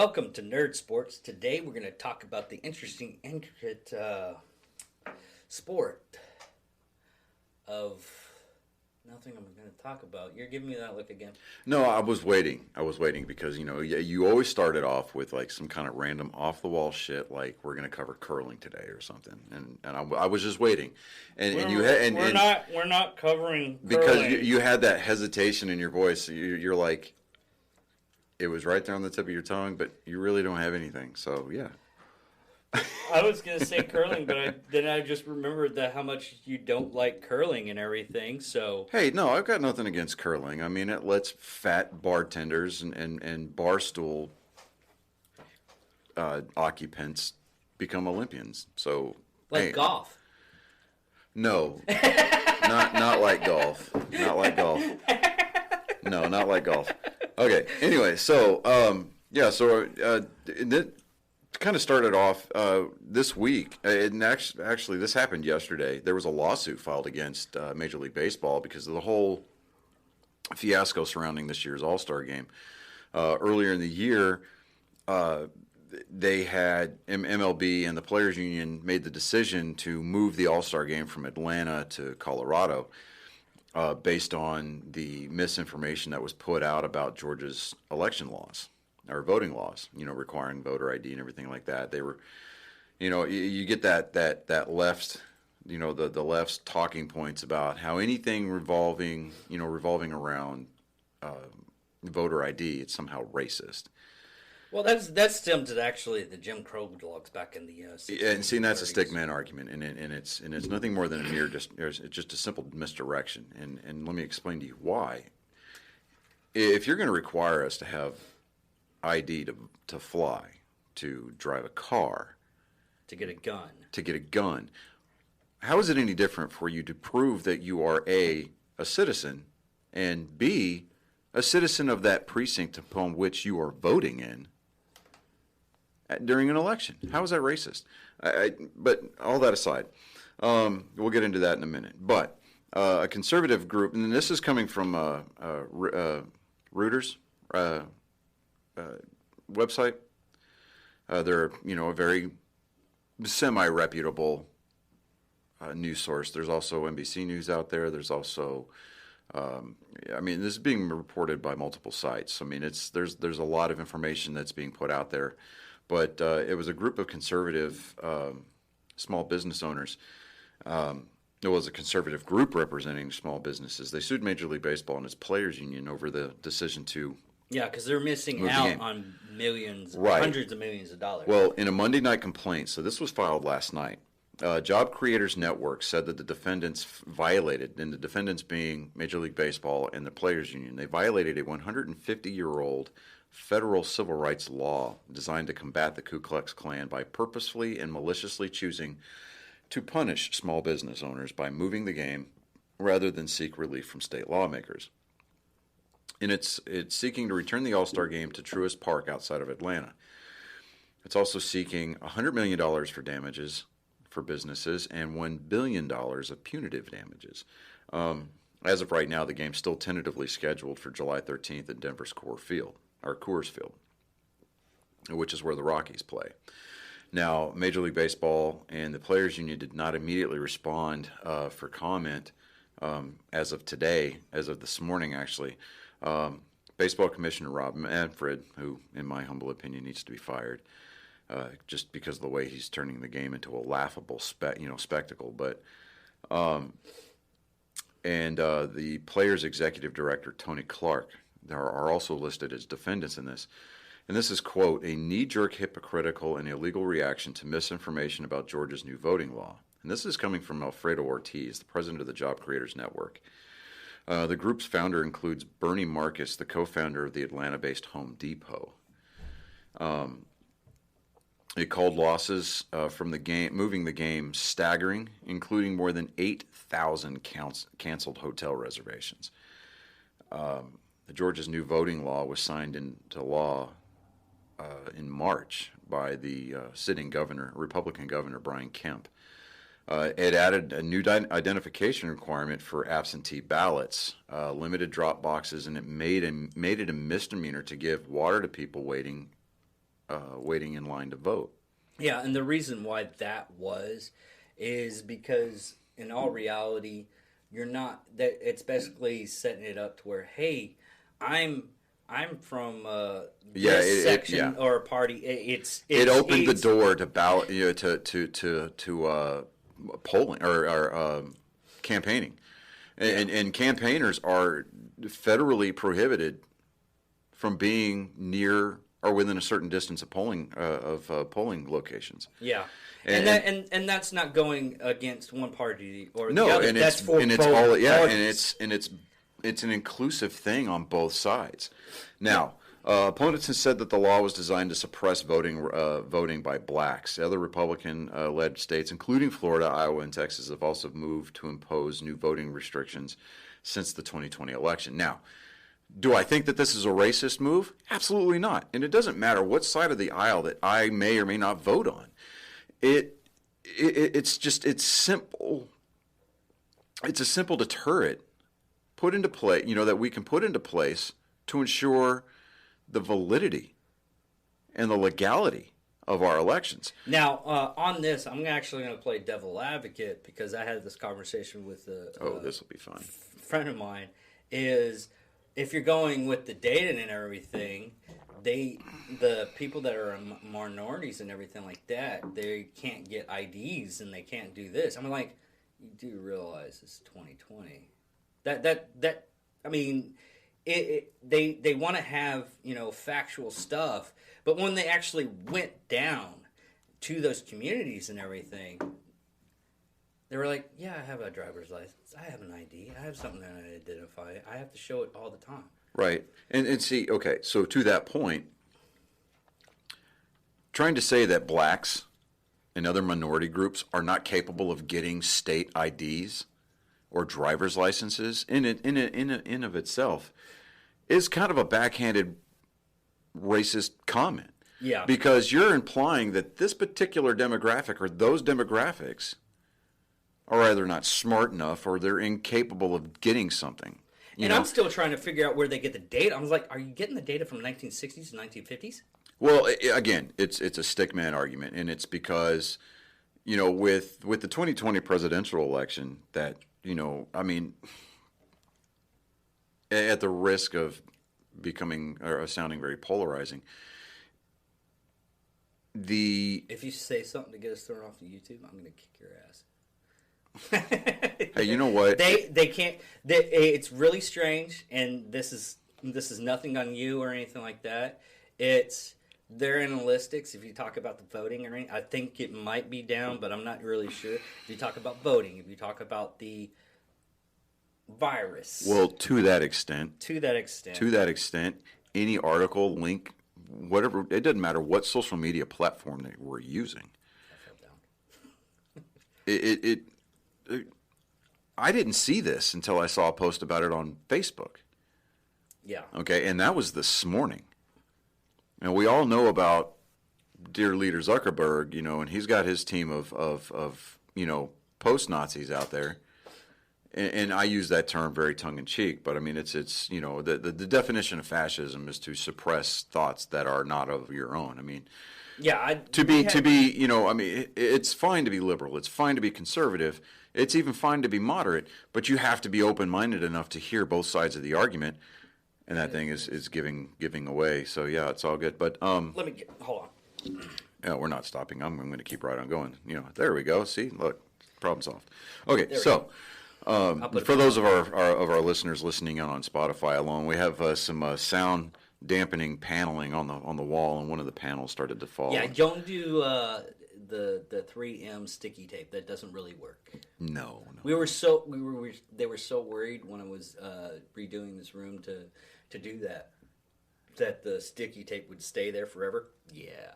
Welcome to Nerd Sports. Today we're going to talk about the interesting, intricate sport of nothing I'm going to talk about. You're giving me that look again. No, I was waiting. Because you always started off with like some kind of random off the wall shit, like we're going to cover curling today or something, and I was just waiting, We're not covering because curling. you had that hesitation in your voice. You're like, it was right there on the tip of your tongue, but you really don't have anything. So yeah. I was going to say curling, but then I just remembered that how much you don't like curling and everything. So Hey, no, I've got nothing against curling. I mean, it lets fat bartenders and bar stool occupants become Olympians. So hey, golf. No, not like golf. Not like golf. No, not like golf. Okay. Anyway, so it kind of started off this week. And actually, this happened yesterday. There was a lawsuit filed against Major League Baseball because of the whole fiasco surrounding this year's All-Star Game. Earlier in the year, they had MLB and the Players Union made the decision to move the All-Star Game from Atlanta to Colorado. Based on the misinformation that was put out about Georgia's election laws or voting laws, requiring voter ID and everything like that. They were, you get that left, the left's talking points about how anything revolving around voter ID, it's somehow racist. Well, that stemmed to actually the Jim Crow laws back in the 60s. And see, that's a stick man argument, and it's nothing more than it's just a simple misdirection. And let me explain to you why. If you're going to require us to have ID to fly, to drive a car, to get a gun, how is it any different for you to prove that you are a citizen, and B, a citizen of that precinct upon which you are voting in during an election? How is that racist? But all that aside, we'll get into that in a minute. But a conservative group, and this is coming from Reuters website. They're a very semi-reputable news source. There's also NBC News out there. There's also this is being reported by multiple sites. I mean, there's a lot of information that's being put out there. But it was a group of conservative small business owners. It was a conservative group representing small businesses. They sued Major League Baseball and its players union over the decision to because they're missing out on millions, right. Hundreds of millions of dollars. Well, in a Monday night complaint, so this was filed last night, Job Creators Network said that the defendants violated, and the defendants being Major League Baseball and the players union, they violated a 150-year-old federal civil rights law designed to combat the Ku Klux Klan by purposefully and maliciously choosing to punish small business owners by moving the game rather than seek relief from state lawmakers. And it's seeking to return the All-Star Game to Truist Park outside of Atlanta. It's also seeking $100 million for damages for businesses and $1 billion of punitive damages. As of right now, the game's still tentatively scheduled for July 13th at Denver's Coors Field, which is where the Rockies play. Now, Major League Baseball and the Players Union did not immediately respond for comment as of today, as of this morning, actually. Baseball Commissioner Rob Manfred, who, in my humble opinion, needs to be fired, just because of the way he's turning the game into a laughable spectacle. But the Players Executive Director, Tony Clark, are also listed as defendants in this. And this is, quote, a knee-jerk, hypocritical, and illegal reaction to misinformation about Georgia's new voting law. And this is coming from Alfredo Ortiz, the president of the Job Creators Network. The group's founder includes Bernie Marcus, the co-founder of the Atlanta-based Home Depot. It called losses from the game, moving the game, staggering, including more than 8,000 canceled hotel reservations. Georgia's new voting law was signed into law in March by the sitting governor, Republican Governor Brian Kemp. It added a new identification requirement for absentee ballots, limited drop boxes, and it made it a misdemeanor to give water to people waiting waiting in line to vote. Yeah, and the reason why that is because in all reality, you're not that. It's basically setting it up to where, hey, I'm from this section or party. It opened the door to ballot, to polling or campaigning, and campaigners are federally prohibited from being near or within a certain distance of polling locations. Yeah, and that's not going against one party or no, the other. And that's it's for and both it's all parties. and it's an inclusive thing on both sides. Now, opponents have said that the law was designed to suppress voting by blacks. Other Republican-led states, including Florida, Iowa, and Texas, have also moved to impose new voting restrictions since the 2020 election. Now, do I think that this is a racist move? Absolutely not. And it doesn't matter what side of the aisle that I may or may not vote on. It's simple. It's a simple deterrent put into play, that we can put into place to ensure the validity and the legality of our elections. Now, on this, I'm actually going to play devil advocate because I had this conversation with this will be fun. Friend of mine. Is if you're going with the data and everything, the people that are minorities and everything like that, they can't get IDs and they can't do this. I'm like, you do realize it's 2020. That I mean, they want to have factual stuff, but when they actually went down to those communities and everything, they were like, yeah, I have a driver's license, I have an ID, I have something that I identify, I have to show it all the time. Right, and see, okay, so to that point, trying to say that blacks and other minority groups are not capable of getting state IDs or driver's licenses in of itself is kind of a backhanded racist comment. Yeah. Because you're implying that this particular demographic or those demographics are either not smart enough or they're incapable of getting something. I'm still trying to figure out where they get the data. I was like, are you getting the data from 1960s and 1950s? Well, again, it's a stickman argument, and it's because, with the 2020 presidential election that, I mean, at the risk of becoming or sounding very polarizing, if you say something to get us thrown off of YouTube, I'm going to kick your ass. Hey, you know what? They can't. It's really strange, and this is nothing on you or anything like that. It's their analytics. If you talk about the voting or anything, I think it might be down, but I'm not really sure. If you talk about voting, if you talk about the virus, well, to that extent, any article, link, whatever, it doesn't matter what social media platform that we're using. I didn't see this until I saw a post about it on Facebook. Yeah. Okay, and that was this morning. And we all know about dear leader Zuckerberg, and he's got his team of post-Nazis out there. And I use that term very tongue-in-cheek, but I mean, it's the definition of fascism is to suppress thoughts that are not of your own. I mean, yeah, it's fine to be liberal. It's fine to be conservative. It's even fine to be moderate, but you have to be open-minded enough to hear both sides of the argument. And that thing is giving away. So yeah, it's all good. But hold on. Yeah, we're not stopping. I'm going to keep right on going. There we go. See, look, problem solved. Okay, so for those of our listeners listening in on Spotify alone, we have some sound dampening paneling on the wall, and one of the panels started to fall. Yeah, don't do the 3M sticky tape. That doesn't really work. No. They were so worried when I was redoing this room to do that the sticky tape would stay there forever. Yeah.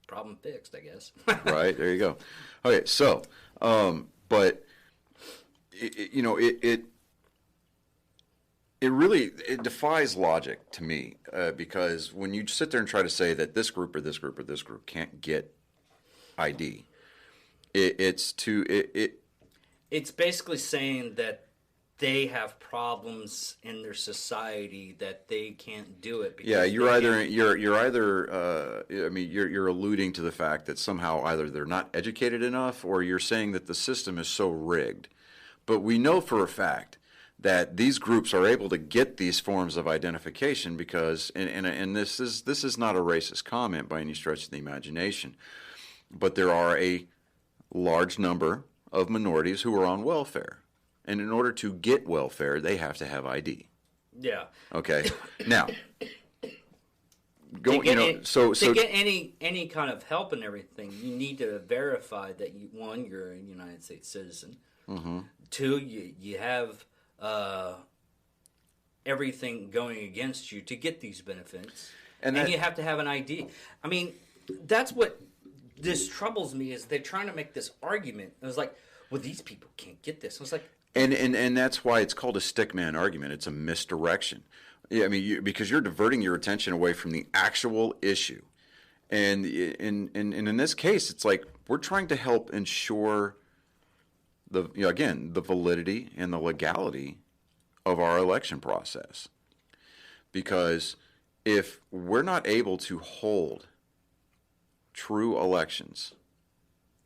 Problem fixed, I guess. Right, there you go. Okay, so but it really defies logic to me because when you sit there and try to say that this group or this group or this group can't get ID, it's basically saying that they have problems in their society that they can't do it. Because Yeah, you're they either can't- you're either I mean you're alluding to the fact that somehow either they're not educated enough or you're saying that the system is so rigged. But we know for a fact that these groups are able to get these forms of identification because and this is not a racist comment by any stretch of the imagination, but there are a large number of minorities who are on welfare. And in order to get welfare, they have to have ID. Yeah. Okay. Now, To get so get any kind of help and everything, you need to verify that you're a United States citizen. Mm-hmm. Two, you have everything going against you to get these benefits, and you have to have an ID. I mean, that's what this troubles me is they're trying to make this argument. It was like, well, these people can't get this. I was like, and that's why it's called a stickman argument. It's a misdirection. Yeah, I mean, because you're diverting your attention away from the actual issue, and in this case, it's like we're trying to help ensure the validity and the legality of our election process. Because if we're not able to hold true elections,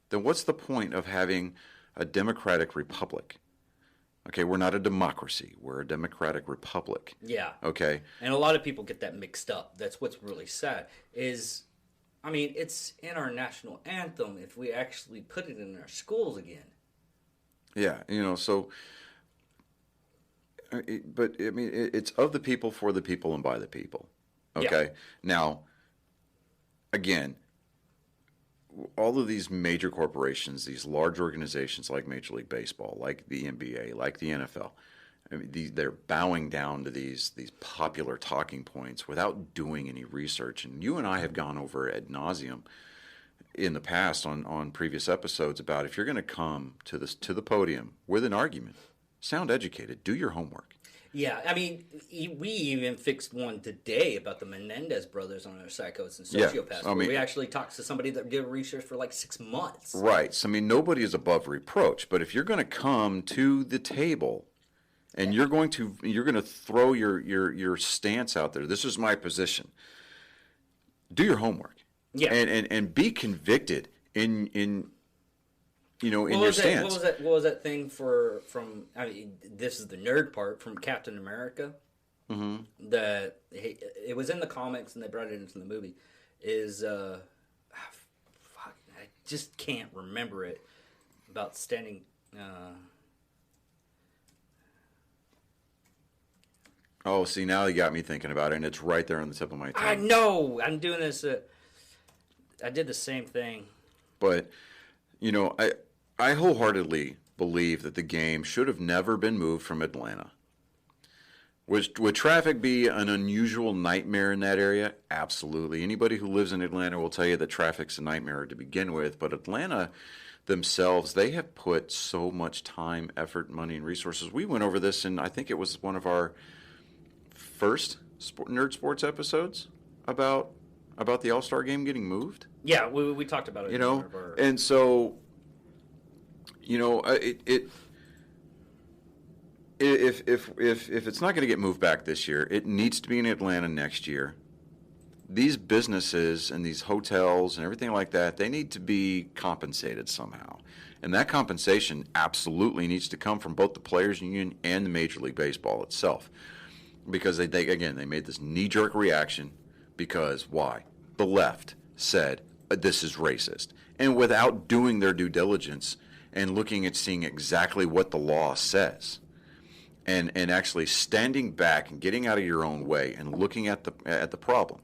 then what's the point of having a democratic republic? Okay, we're not a democracy. We're a democratic republic. yeah. Okay? And a lot of people get that mixed up. That's what's really sad. I mean, it's in our national anthem if we actually put it in our schools again. Yeah, so... But, I mean, it's of the people, for the people, and by the people. Okay? Yeah. Now, again, all of these major corporations, these large organizations like Major League Baseball, like the NBA, like the NFL, I mean, they're bowing down to these popular talking points without doing any research. And you and I have gone over ad nauseum in the past on previous episodes about if you're going to come to the podium with an argument, sound educated, do your homework. Yeah, I mean, we even fixed one today about the Menendez brothers on our psychos and Yeah, sociopaths. I mean- we actually talked to somebody that did research for like 6 months. Right. So, I mean, nobody is above reproach. But if you're going to come to the table and you're going to throw your stance out there, this is my position. Do your homework. Yeah. And be convicted in your stance. What was that thing from? I mean, this is the nerd part from Captain America. Mm-hmm. That it was in the comics and they brought it into the movie. I just can't remember it. About standing. Oh, see, now you got me thinking about it, and it's right there on the tip of my tongue. I know. I'm doing this. I did the same thing. But, I wholeheartedly believe that the game should have never been moved from Atlanta. Would traffic be an unusual nightmare in that area? Absolutely. Anybody who lives in Atlanta will tell you that traffic's a nightmare to begin with. But Atlanta themselves, they have put so much time, effort, money, and resources. We went over this, and I think it was one of our first Nerd Sports episodes about the All-Star Game getting moved. Yeah, we talked about it. And so, if it's not going to get moved back this year, it needs to be in Atlanta next year. These businesses and these hotels and everything like that, they need to be compensated somehow. And that compensation absolutely needs to come from both the Players Union and the Major League Baseball itself. Because they made this knee-jerk reaction because why? The left said this is racist. And without doing their due diligence and seeing exactly what the law says, and actually standing back and getting out of your own way and looking at the problem.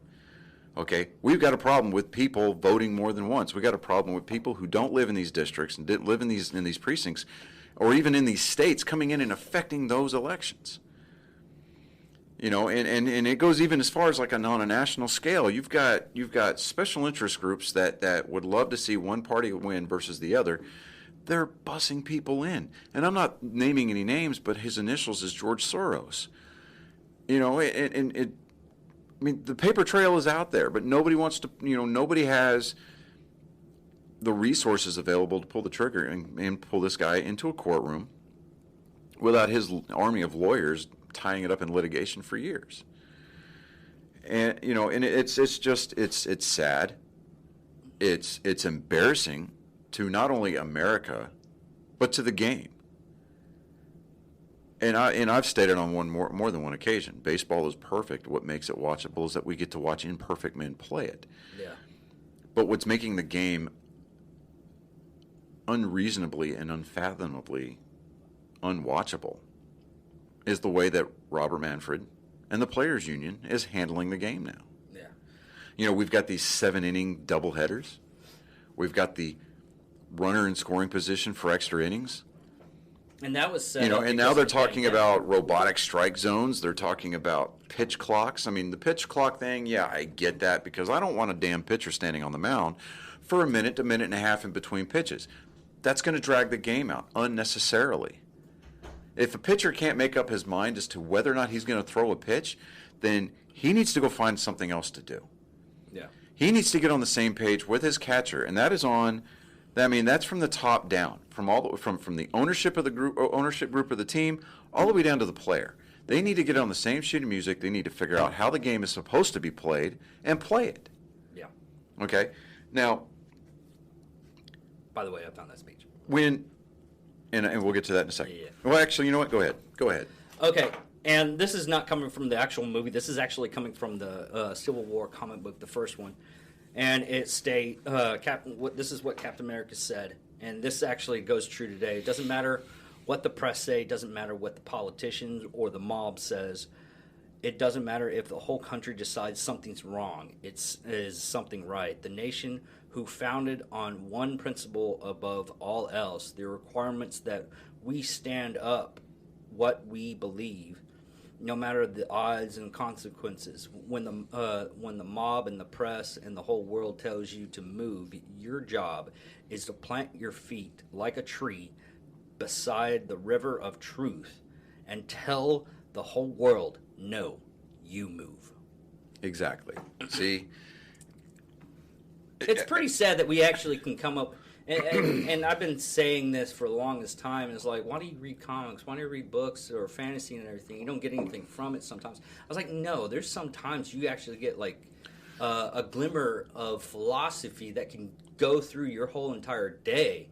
Okay, we've got a problem with people voting more than once. We've got a problem with people who don't live in these districts and didn't live in these precincts, or even in these states, coming in and affecting those elections. And it goes even as far as like on a national scale. You've got special interest groups that would love to see one party win versus the other. They're bussing people in, and I'm not naming any names, but his initials is George Soros. I mean, the paper trail is out there, but nobody wants to. Nobody has the resources available to pull the trigger and pull this guy into a courtroom without his army of lawyers tying it up in litigation for years. And and it's sad. It's embarrassing to not only America, but to the game. And I've stated on more than one occasion, baseball is perfect. What makes it watchable is that we get to watch imperfect men play it. Yeah. But what's making the game unreasonably and unfathomably unwatchable is the way that Robert Manfred and the Players Union is handling the game now. Yeah. We've got these 7-inning doubleheaders. We've got the runner in scoring position for extra innings. And that was set and now they're talking about robotic strike zones. They're talking about pitch clocks. I mean, the pitch clock thing, yeah, I get that because I don't want a damn pitcher standing on the mound for a minute to minute and a half in between pitches. That's going to drag the game out unnecessarily. If a pitcher can't make up his mind as to whether or not he's going to throw a pitch, then he needs to go find something else to do. Yeah. He needs to get on the same page with his catcher, and that is on. I mean, that's from the top down, from the ownership of the group, ownership group of the team, all the way down to the player. They need to get on the same sheet of music. They need to figure out how the game is supposed to be played and play it. Yeah. Okay. Now, by the way, I found that speech. And we'll get to that in a second. Yeah. Well, actually, you know what? Go ahead. Okay, and this is not coming from the actual movie. This is actually coming from the Civil War comic book, the first one. And it this is what Captain America said. And this actually goes true today. It doesn't matter what the press say. It doesn't matter what the politicians or the mob says. It doesn't matter if the whole country decides something's wrong. Is something right. The nation who founded on one principle above all else, the requirements that we stand up what we believe, no matter the odds and consequences. When the mob and the press and the whole world tells you to move, your job is to plant your feet like a tree beside the river of truth and tell the whole world, no, you move. Exactly. See? It's pretty sad that we actually can come up, and I've been saying this for the longest time. It's like, why do you read comics? Why do you read books or fantasy and everything? You don't get anything from it sometimes. I was like, no, there's sometimes you actually get like a glimmer of philosophy that can go through your whole entire day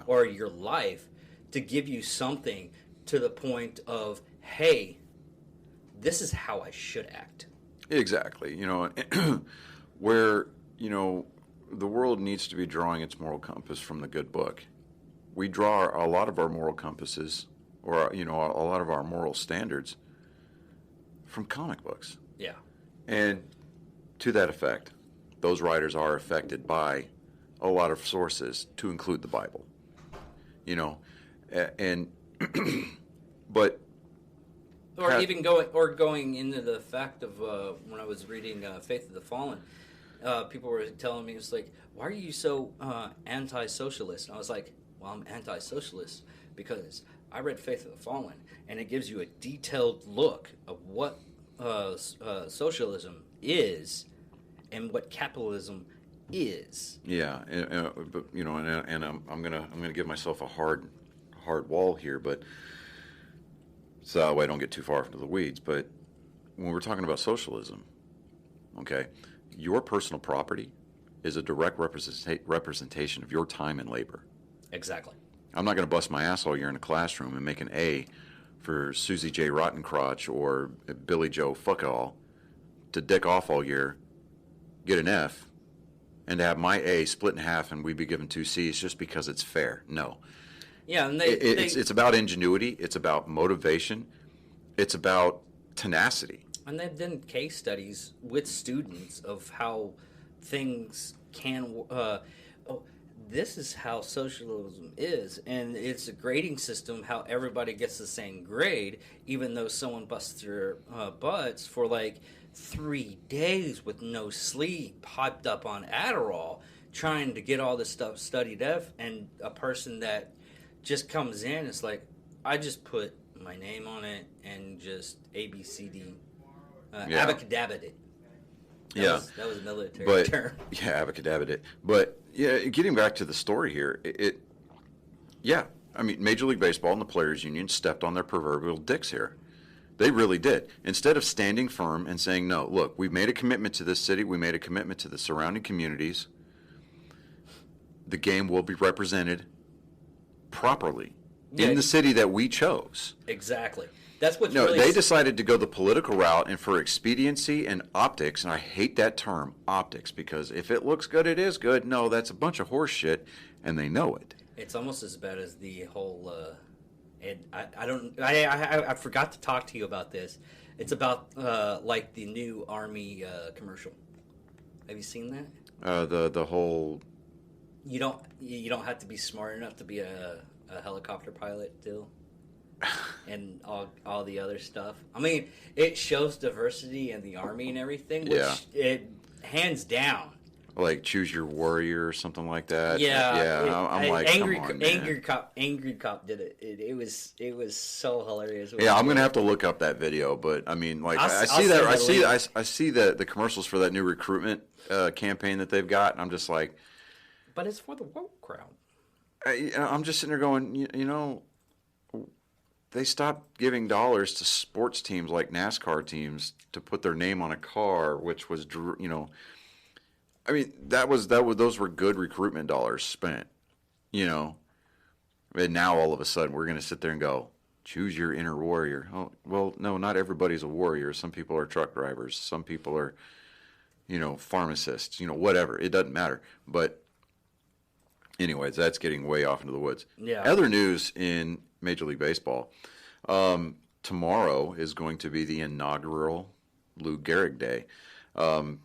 or your life to give you something to the point of, hey, this is how I should act. Exactly. Where, the world needs to be drawing its moral compass from the good book. We draw a lot of our moral compasses, or a lot of our moral standards, from comic books. Yeah. And to that effect, those writers are affected by a lot of sources, to include the Bible. But even going into the fact of when I was reading Faith of the Fallen. People were telling me, it's like, why are you so anti-socialist? And I was like, well, I'm anti-socialist because I read Faith of the Fallen, and it gives you a detailed look of what socialism is and what capitalism is. Yeah, but and I'm gonna give myself a hard wall here, but so that way I don't get too far into the weeds. But when we're talking about socialism, okay. Your personal property is a direct representation of your time and labor. Exactly. I'm not going to bust my ass all year in a classroom and make an A for Susie J. Rottencrotch or Billy Joe Fuckall to dick off all year, get an F, and to have my A split in half and we be given 2 C's just because it's fair. No. Yeah, and it's about ingenuity. It's about motivation. It's about tenacity. And they've done case studies with students of how things can. This is how socialism is, and it's a grading system. How everybody gets the same grade, even though someone busts their butts for like 3 days with no sleep, hyped up on Adderall, trying to get all this stuff studied up, and a person that just comes in, it's like, I just put my name on it and just ABCD. Abacadabbed it. That was a military term. Yeah, abacadabbed it. But yeah, getting back to the story here, I mean, Major League Baseball and the Players Union stepped on their proverbial dicks here. They really did. Instead of standing firm and saying, no, look, we've made a commitment to this city, we made a commitment to the surrounding communities, the game will be represented properly in the city that we chose. Exactly. That's what's No, really... they decided to go the political route, and for expediency and optics, and I hate that term, optics, because if it looks good, it is good. No, that's a bunch of horse shit, and they know it. It's almost as bad as the whole... and I forgot to talk to you about this. It's about like the new Army commercial. Have you seen that? The whole... You don't have to be smart enough to be a helicopter pilot, Dill. And all the other stuff. I mean, it shows diversity in the Army and everything, which it hands down. Like Choose Your Warrior or something like that. Yeah, I'm like, angry, come on, man. Angry Cop did it. It was so hilarious. Yeah, I'm gonna have to look up that video, but I mean, like, I see the commercials for that new recruitment campaign that they've got, and I'm just like, but it's for the woke crowd. I'm just sitting there going, you know, they stopped giving dollars to sports teams like NASCAR teams to put their name on a car, which was, you know, I mean, those were good recruitment dollars spent, you know. And now all of a sudden we're going to sit there and go, choose your inner warrior. Oh, well, no, not everybody's a warrior. Some people are truck drivers. Some people are, you know, pharmacists, you know, whatever. It doesn't matter. But anyways, that's getting way off into the woods. Yeah. Other news in Major League Baseball. Tomorrow is going to be the inaugural Lou Gehrig Day.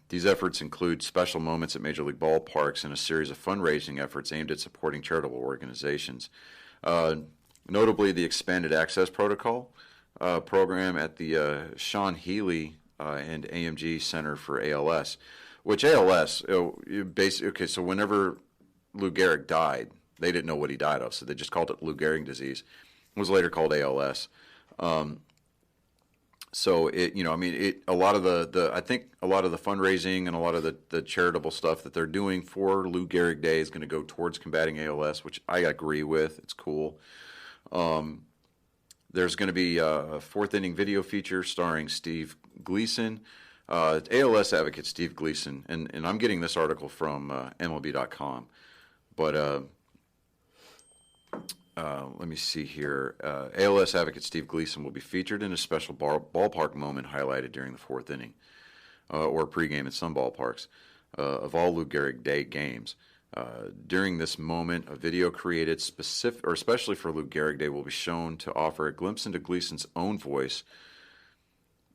These efforts include special moments at Major League ballparks and a series of fundraising efforts aimed at supporting charitable organizations. Notably, the Expanded Access Protocol program at the Sean Healy and AMG Center for ALS, which ALS, basically, okay, so whenever Lou Gehrig died, they didn't know what he died of, so they just called it Lou Gehrig disease. It was later called ALS. So it, you know, I mean, a lot of I think a lot of the fundraising and a lot of the charitable stuff that they're doing for Lou Gehrig Day is going to go towards combating ALS, which I agree with. It's cool. There's going to be a fourth inning video feature starring Steve Gleason, ALS advocate Steve Gleason, and I'm getting this article from MLB.com, but let me see here. ALS advocate Steve Gleason will be featured in a special ballpark moment highlighted during the fourth inning, or pregame at some ballparks, of all Lou Gehrig Day games. During this moment, a video created especially for Lou Gehrig Day will be shown to offer a glimpse into Gleason's own voice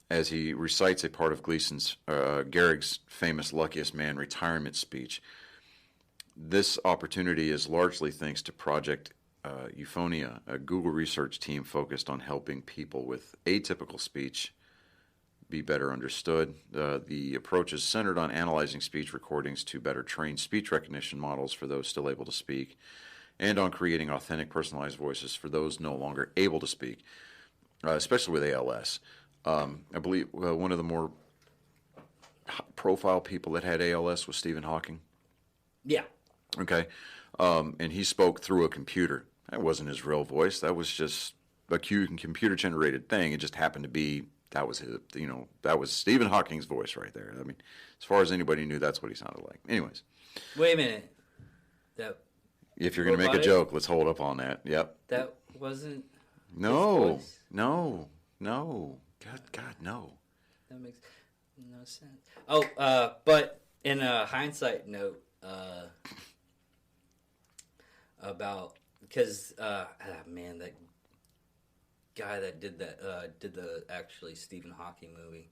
as he recites a part of Gehrig's famous Luckiest Man retirement speech. This opportunity is largely thanks to Project Euphonia, a Google research team focused on helping people with atypical speech be better understood. The approach is centered on analyzing speech recordings to better train speech recognition models for those still able to speak, and on creating authentic, personalized voices for those no longer able to speak, especially with ALS. I believe one of the more profile people that had ALS was Stephen Hawking. Yeah. Okay. And he spoke through a computer. That wasn't his real voice. That was just a computer-generated thing. It just happened to be, that was his, you know, that was Stephen Hawking's voice right there. I mean, as far as anybody knew, that's what he sounded like. Anyways. Wait a minute. If you're going to make a joke, let's hold up on that. Yep. That wasn't No. his voice? No. God, no. That makes no sense. Oh, but in a hindsight note, about, because man, that guy that did the actually Stephen Hawking movie,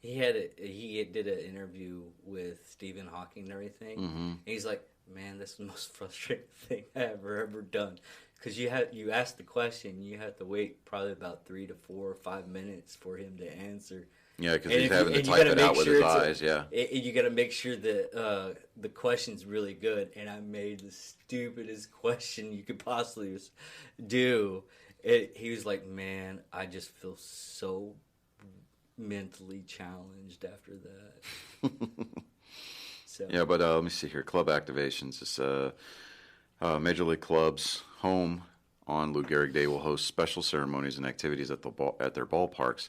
he did an interview with Stephen Hawking and everything, and he's like, man, this is the most frustrating thing I ever done, because you asked the question, you had to wait probably about 3 to 4 or 5 minutes for him to answer. Yeah, because he's having to type it out with his eyes, yeah. You got to make sure that the question's really good, and I made the stupidest question you could possibly do. He was like, man, I just feel so mentally challenged after that. So. Yeah, but let me see here. Club activations is Major League clubs home on Lou Gehrig Day will host special ceremonies and activities at their ballparks.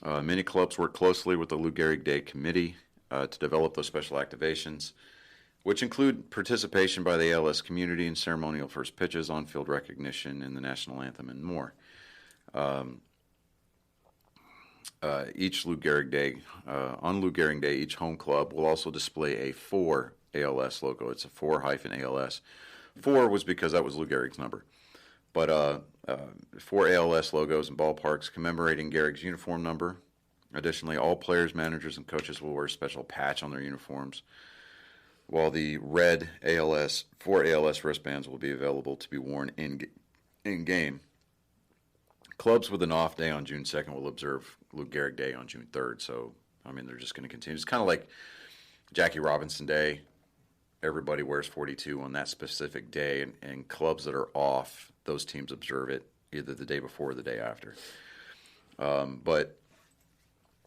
Many clubs work closely with the Lou Gehrig Day Committee to develop those special activations, which include participation by the ALS community in ceremonial first pitches, on-field recognition, and the national anthem, and more. Each Lou Gehrig Day, on Lou Gehrig Day, each home club will also display a 4 ALS logo. It's a 4-ALS. 4 was because that was Lou Gehrig's number. But 4 ALS logos in ballparks commemorating Gehrig's uniform number. Additionally, all players, managers, and coaches will wear a special patch on their uniforms, while the red 4 ALS wristbands will be available to be worn in game. Clubs with an off day on June 2nd will observe Lou Gehrig Day on June 3rd. So, I mean, they're just going to continue. It's kind of like Jackie Robinson Day. Everybody wears 42 on that specific day, and clubs that are off, those teams observe it either the day before or the day after. But,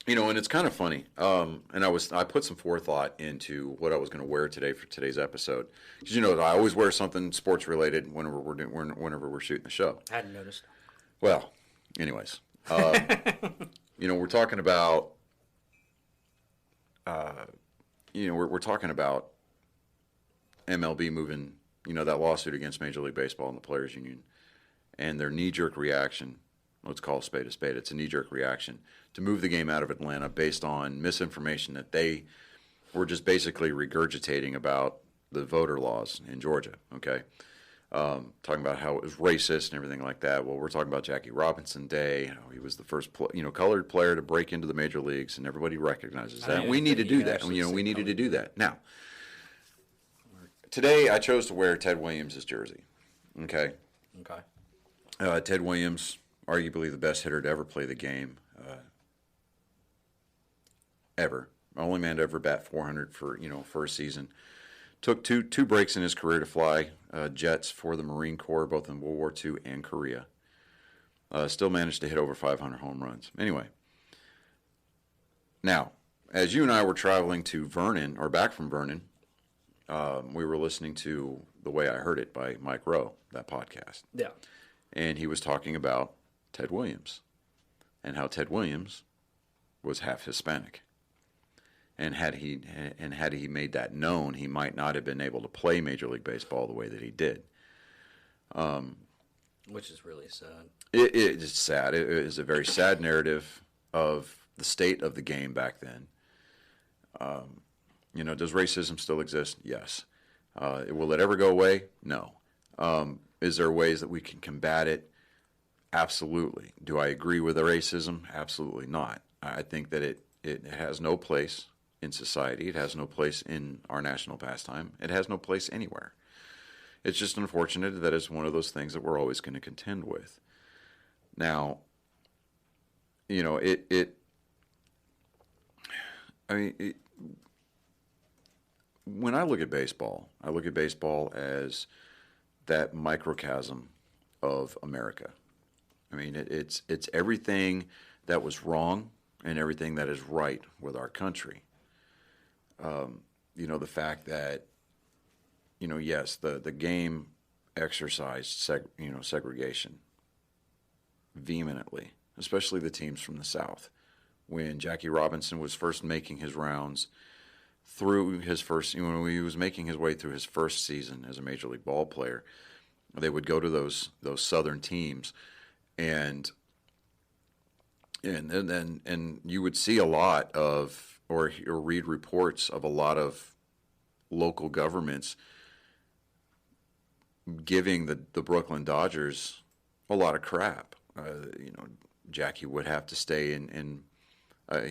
you know, and it's kind of funny. And I put some forethought into what I was going to wear today for today's episode. Because, you know, I always wear something sports related whenever we're shooting the show. I hadn't noticed. Well, anyways, you know, we're talking about, we're talking about MLB moving, you know, that lawsuit against Major League Baseball and the Players Union, and their knee-jerk reaction. Let's call a spade a spade. It's a knee-jerk reaction to move the game out of Atlanta based on misinformation that they were just basically regurgitating about the voter laws in Georgia. Okay. Talking about how it was racist and everything like that. Well, we're talking about Jackie Robinson Day. How he was the first, colored player to break into the major leagues, and everybody recognizes that. And we need to do that. We needed to do that. Now, today I chose to wear Ted Williams' jersey. Okay. Okay. Ted Williams, arguably the best hitter to ever play the game, ever. Only man to ever bat 400 for a season. Took two breaks in his career to fly jets for the Marine Corps, both in World War II and Korea. Still managed to hit over 500 home runs. Anyway, now, as you and I were traveling to Vernon, or back from Vernon, we were listening to The Way I Heard It by Mike Rowe, that podcast. Yeah. And he was talking about Ted Williams and how Ted Williams was half Hispanic. And had he made that known, he might not have been able to play Major League Baseball the way that he did. Which is really sad. It is sad. It is a very sad narrative of the state of the game back then. Does racism still exist? Yes. Will it ever go away? No. Is there ways that we can combat it? Absolutely. Do I agree with the racism? Absolutely not. I think that it has no place in society. It has no place in our national pastime. It has no place anywhere. It's just unfortunate that it's one of those things that we're always going to contend with. Now, when I look at baseball as that microcosm of America. I mean, it's everything that was wrong and everything that is right with our country. The fact that, yes, the game exercised segregation vehemently, especially the teams from the South. When Jackie Robinson was first making his rounds through his first, when he was making his way through his first season as a Major League ball player, they would go to those Southern teams, and you would see a lot of, or read reports of a lot of local governments giving the Brooklyn Dodgers a lot of crap. Jackie would have to stay in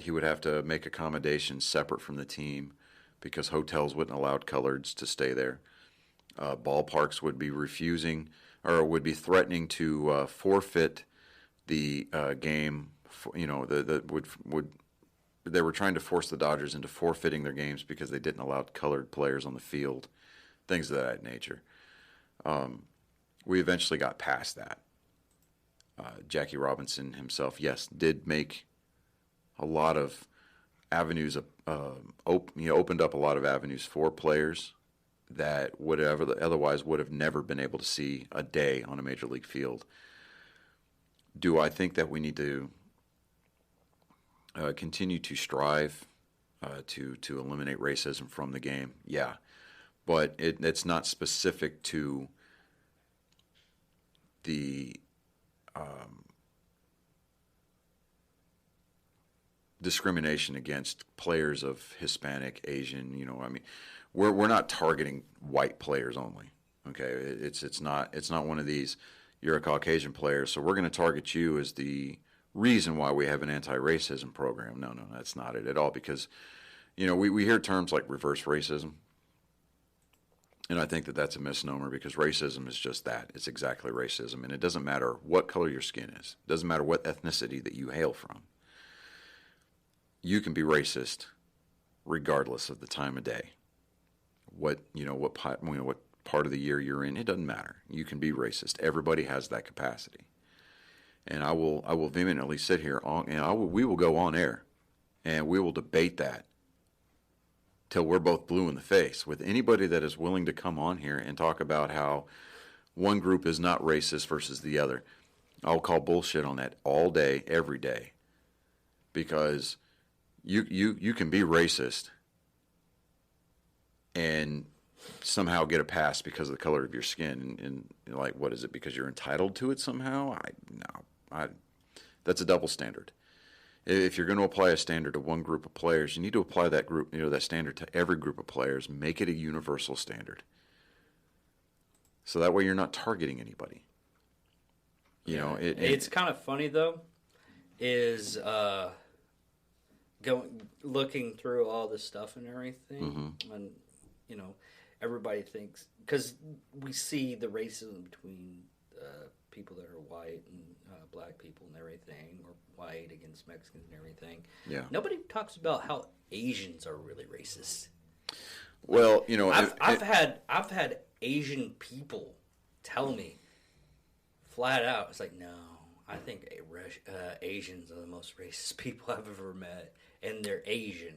he would have to make accommodations separate from the team because hotels wouldn't allow coloreds to stay there. Ballparks would be refusing or would be threatening to forfeit the game. They were trying to force the Dodgers into forfeiting their games because they didn't allow colored players on the field, things of that nature. We eventually got past that. Jackie Robinson himself, yes, did make a lot of avenues. He opened up a lot of avenues for players that otherwise would have never been able to see a day on a major league field. Do I think that we need to continue to strive to eliminate racism from the game? Yeah, but it's not specific to the discrimination against players of Hispanic, Asian. I mean, we're not targeting white players only. Okay, it's not one of these. You're a Caucasian player, so we're going to target you as the reason why we have an anti-racism program. No, that's not it at all. Because we hear terms like reverse racism, and I think that that's a misnomer, because racism is just that. It's exactly racism, and it doesn't matter what color your skin is. It doesn't matter what ethnicity that you hail from. You can be racist regardless of the time of day. What part of the year you're in, it doesn't matter. You can be racist. Everybody has that capacity. And I will vehemently sit here we will go on air and we will debate that till we're both blue in the face with anybody that is willing to come on here and talk about how one group is not racist versus the other. I'll call bullshit on that all day, every day. Because you can be racist and somehow get a pass because of the color of your skin, and like, what is it? Because you're entitled to it somehow? That's a double standard. If you're going to apply a standard to one group of players, you need to apply that standard to every group of players. Make it a universal standard, so that way you're not targeting anybody. It's kind of funny though, is looking through all this stuff and everything, and everybody thinks, because we see the racism between people that are white and black people and everything, or white against Mexicans and everything. Yeah. Nobody talks about how Asians are really racist. Well, I've had Asian people tell me flat out, it's like, no, I think Asians are the most racist people I've ever met, and they're Asian.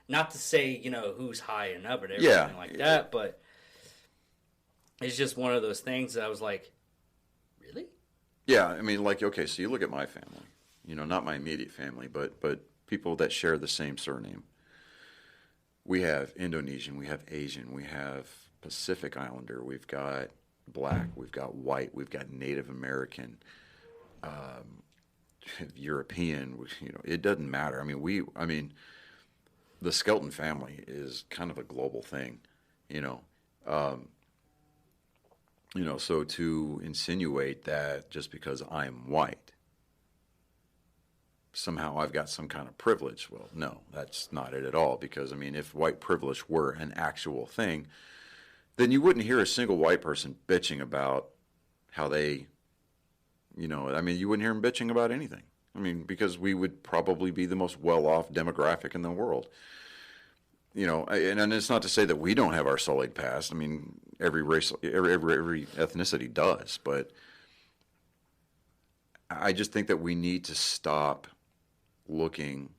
Not to say, who's high and up and everything like that, but it's just one of those things that I was like, really? Yeah, I mean, like, okay, so you look at my family, not my immediate family, but people that share the same surname. We have Indonesian, we have Asian, we have Pacific Islander, we've got black, we've got white, we've got Native American, European, it doesn't matter. I mean, the Skelton family is kind of a global thing, so to insinuate that just because I'm white, somehow I've got some kind of privilege, well, no, that's not it at all. Because, if white privilege were an actual thing, then you wouldn't hear a single white person bitching about how they, you wouldn't hear them bitching about anything. Because we would probably be the most well-off demographic in the world. And it's not to say that we don't have our sullied past. Every race, every ethnicity does. But I just think that we need to stop looking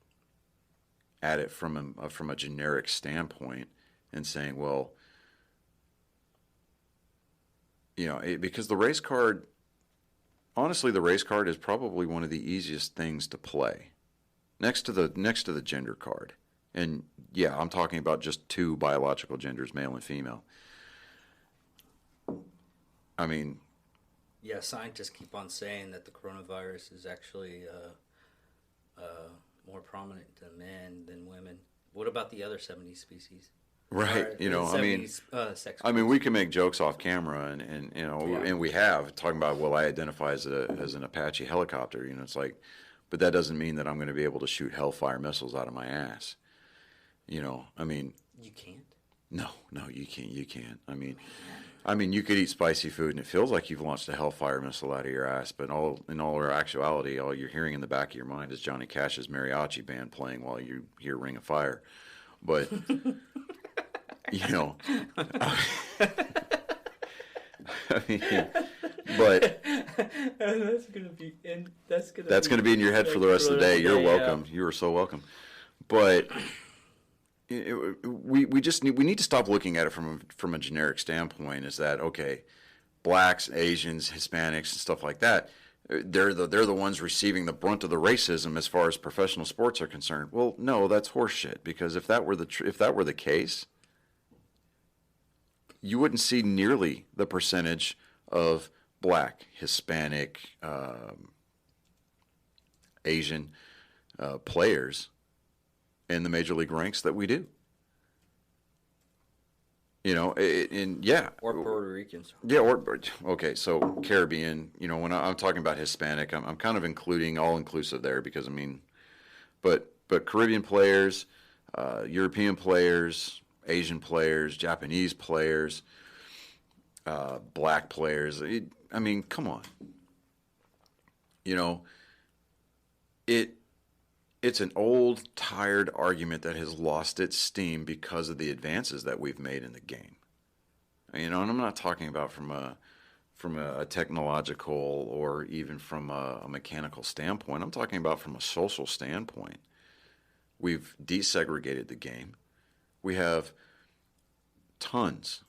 at it from a generic standpoint and saying, well, because the race card. Honestly, the race card is probably one of the easiest things to play, next to the gender card. And yeah, I'm talking about just two biological genders, male and female. Yeah, scientists keep on saying that the coronavirus is actually more prominent to men than women. What about the other 70 species? Right, sex. We can make jokes off camera, and we have talking about, well, I identify as an Apache helicopter. It's like, but that doesn't mean that I'm going to be able to shoot Hellfire missiles out of my ass. You can't. No, you can't. You can't. You could eat spicy food, and it feels like you've launched a Hellfire missile out of your ass. But in all actuality, all you're hearing in the back of your mind is Johnny Cash's mariachi band playing while you hear Ring of Fire. But but that's gonna be in your head for the rest of the day. You're welcome. You are so welcome. But we just need to stop looking at it from a generic standpoint. Is that okay? Blacks, Asians, Hispanics, and stuff like that. They're the ones receiving the brunt of the racism as far as professional sports are concerned. Well, no, that's horseshit. Because if that were the case, you wouldn't see nearly the percentage of Black, Hispanic, Asian players in the major league ranks that we do. You know, or Puerto Ricans. Yeah, or okay, so Caribbean. You know, when I'm talking about Hispanic, I'm kind of including all inclusive there because I mean, but Caribbean players, European players, Asian players, Japanese players, Black players. I mean, come on. You know, it's an old, tired argument that has lost its steam because of the advances that we've made in the game. You know, and I'm not talking about from a technological or even from a mechanical standpoint. I'm talking about from a social standpoint. We've desegregated the game. We have tons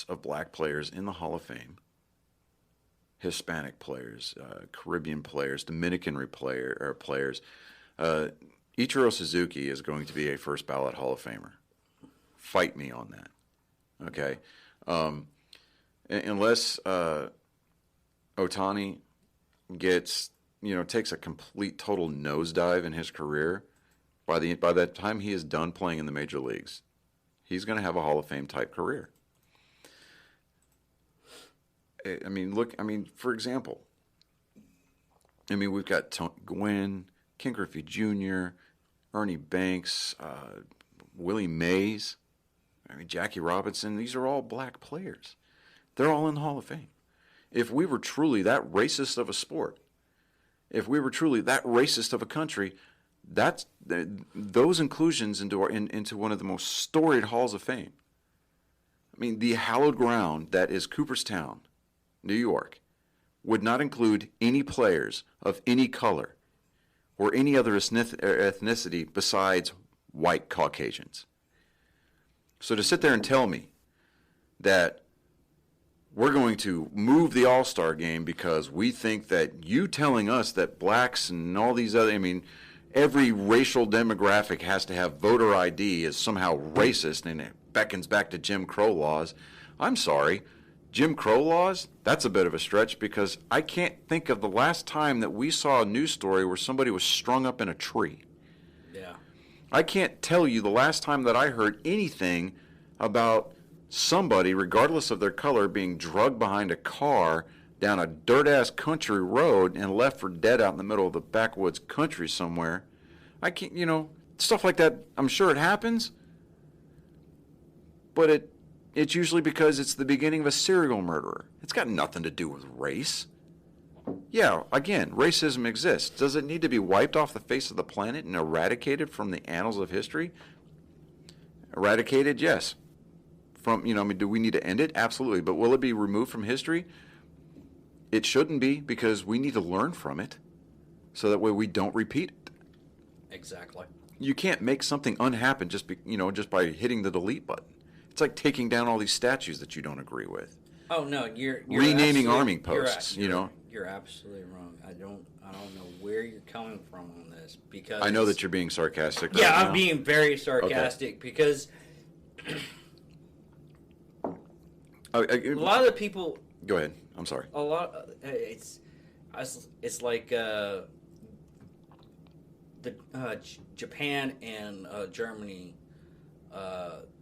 of Black players in the Hall of Fame. Hispanic players, Caribbean players, Dominican players. Ichiro Suzuki is going to be a first ballot Hall of Famer. Fight me on that, okay? Unless Ohtani takes a complete total nosedive in his career, by the time he is done playing in the major leagues, he's going to have a Hall of Fame type career. I mean, look. I mean, for example, we've got Gwynn, Ken Griffey Jr., Ernie Banks, Willie Mays, Jackie Robinson. These are all Black players. They're all in the Hall of Fame. If we were truly that racist of a sport, if we were truly that racist of a country, those inclusions into one of the most storied halls of fame. I mean, the hallowed ground that is Cooperstown, New York, would not include any players of any color or any other ethnicity besides white Caucasians. So to sit there and tell me that we're going to move the All-Star game because we think that you telling us that Blacks and all these other, every racial demographic has to have voter ID is somehow racist and it beckons back to Jim Crow laws. I'm sorry. Jim Crow laws, that's a bit of a stretch because I can't think of the last time that we saw a news story where somebody was strung up in a tree. Yeah. I can't tell you the last time that I heard anything about somebody, regardless of their color, being drugged behind a car down a dirt-ass country road and left for dead out in the middle of the backwoods country somewhere. I can't, stuff like that, I'm sure it happens, but it's usually because it's the beginning of a serial murderer. It's got nothing to do with race. Yeah, again, racism exists. Does it need to be wiped off the face of the planet and eradicated from the annals of history? Eradicated, yes. Do we need to end it? Absolutely. But will it be removed from history? It shouldn't be, because we need to learn from it so that way we don't repeat it. Exactly. You can't make something unhappen just by hitting the delete button. It's like taking down all these statues that you don't agree with. Oh no, you're renaming army posts. You're absolutely wrong. I don't know where you're coming from on this because I know that you're being sarcastic. Yeah, right I'm being very sarcastic because a lot of the people. Go ahead. I'm sorry. A lot. It's like the Japan and Germany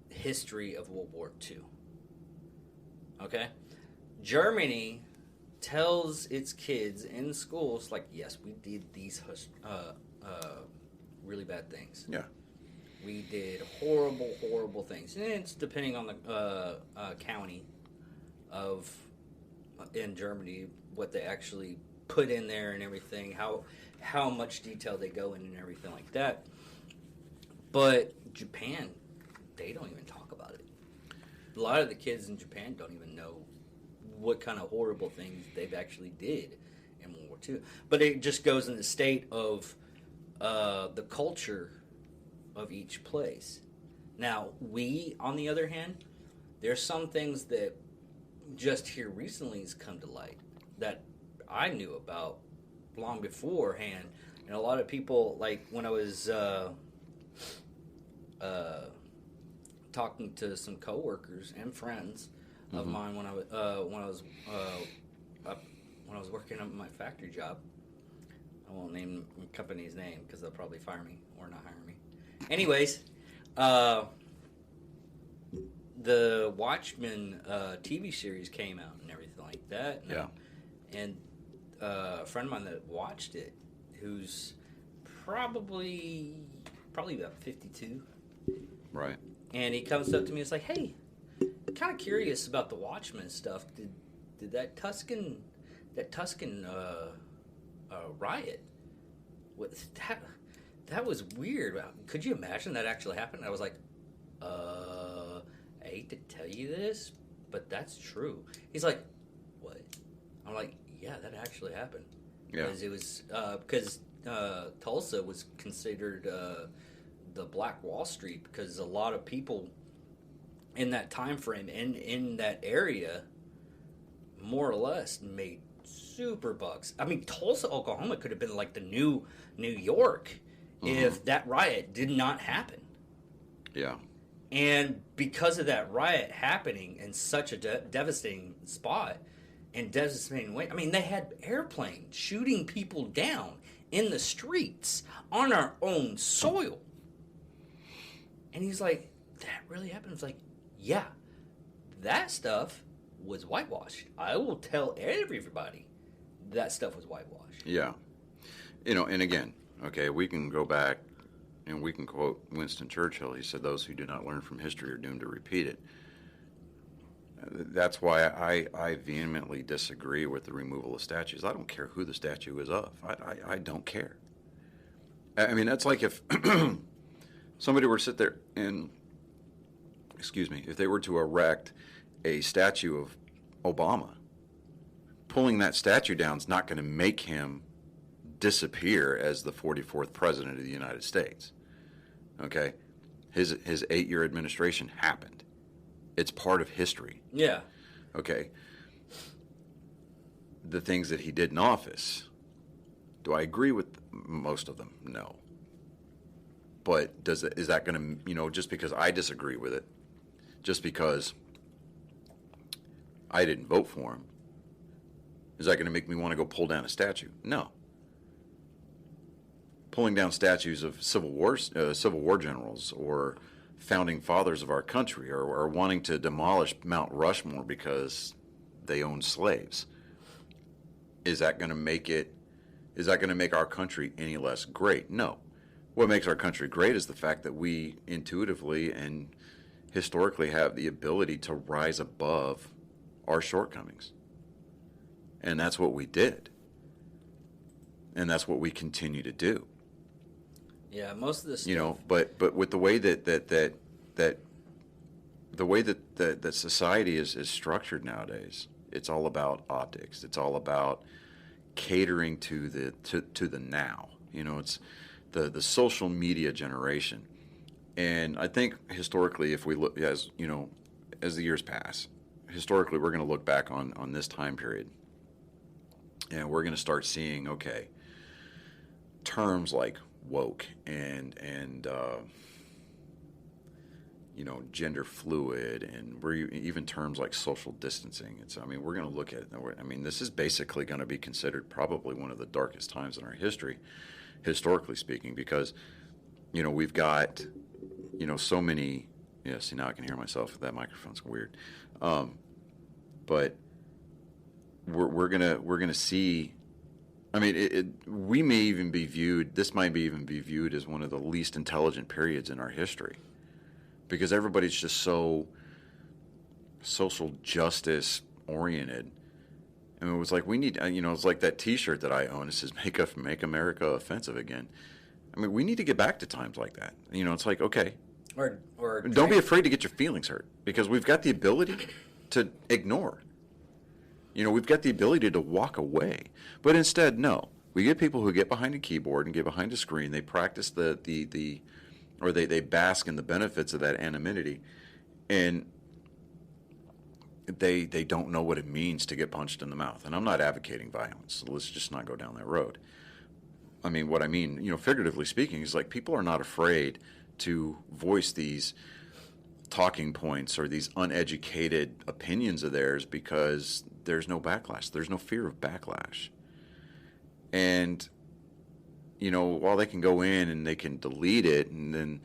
history of World War II. Okay, Germany tells its kids in schools like, yes, we did these really bad things. Yeah. We did horrible things, and it's depending on the county of in Germany what they actually put in there and everything, how much detail they go in and everything like that. But Japan, they don't even talk about it. A lot of the kids in Japan don't even know what kind of horrible things they've actually did in World War II. But it just goes in the state of the culture of each place. Now, we, on the other hand, there's some things that just here recently has come to light that I knew about long beforehand. And a lot of people, like when I was talking to some coworkers and friends of mine when I was working on my factory job. I won't name the company's name because they'll probably fire me or not hire me. Anyways, the Watchmen TV series came out and everything like that. And, Yeah. And a friend of mine that watched it, who's probably about 52, Right. and he comes up to me and is like, "Hey, kind of curious about the Watchmen stuff. Did that Tuscan riot? What that was weird. Could you imagine that actually happened?" I was like, I hate to tell you this, but that's true." He's like, "What?" I'm like, "Yeah, that actually happened." Yeah. Because it was because Tulsa was considered the Black Wall Street because a lot of people in that time frame in that area more or less made super bucks. I mean, Tulsa, Oklahoma could have been like the new New York if that riot did not happen. Yeah. And because of that riot happening in such a devastating spot and devastating way, I mean, they had airplanes shooting people down in the streets on our own soil. And he's like, "That really happened?" It's like, yeah, that stuff was whitewashed. I will tell everybody that stuff was whitewashed. Yeah. And again, okay, we can go back and we can quote Winston Churchill. He said, "Those who do not learn from history are doomed to repeat it." That's why I vehemently disagree with the removal of statues. I don't care who the statue is of. I don't care. I mean, that's like if somebody were to sit there and, if they were to erect a statue of Obama, pulling that statue down is not going to make him disappear as the 44th president of the United States. Okay? His 8-year administration happened. It's part of history. Yeah. Okay? The things that he did in office, do I agree with most of them? No. But is that going to, just because I disagree with it, just because I didn't vote for him, is that going to make me want to go pull down a statue? No. Pulling down statues of Civil War generals or founding fathers of our country, or wanting to demolish Mount Rushmore because they owned slaves, is that going to make our country any less great? No. What makes our country great is the fact that we intuitively and historically have the ability to rise above our shortcomings. And that's what we did. And that's what we continue to do. Yeah, most of this stuff. But with the way that society is structured nowadays, it's all about optics. It's all about catering to the now. It's the social media generation. And I think historically, if we look as the years pass, historically we're going to look back on this time period, and we're going to start seeing terms like woke and gender fluid, and even terms like social distancing. We're going to look at it. This is basically going to be considered probably one of the darkest times in our history, historically speaking, because we've got so many. Yeah, see, now I can hear myself. That microphone's weird. But we're gonna see. We may even be viewed. This might even be viewed as one of the least intelligent periods in our history, because everybody's just so social justice oriented. It was like we need. It's like that T-shirt that I own. It says "Make America Offensive Again." We need to get back to times like that. It's like, okay, or don't be afraid to get your feelings hurt, because we've got the ability to ignore. We've got the ability to walk away. But instead, no. We get people who get behind a keyboard and get behind a screen. They practice the or they bask in the benefits of that anonymity, and they don't know what it means to get punched in the mouth. And I'm not advocating violence, so let's just not go down that road. I mean, what I mean, figuratively speaking, is like people are not afraid to voice these talking points or these uneducated opinions of theirs because there's no backlash. There's no fear of backlash. And, while they can go in and they can delete it and then,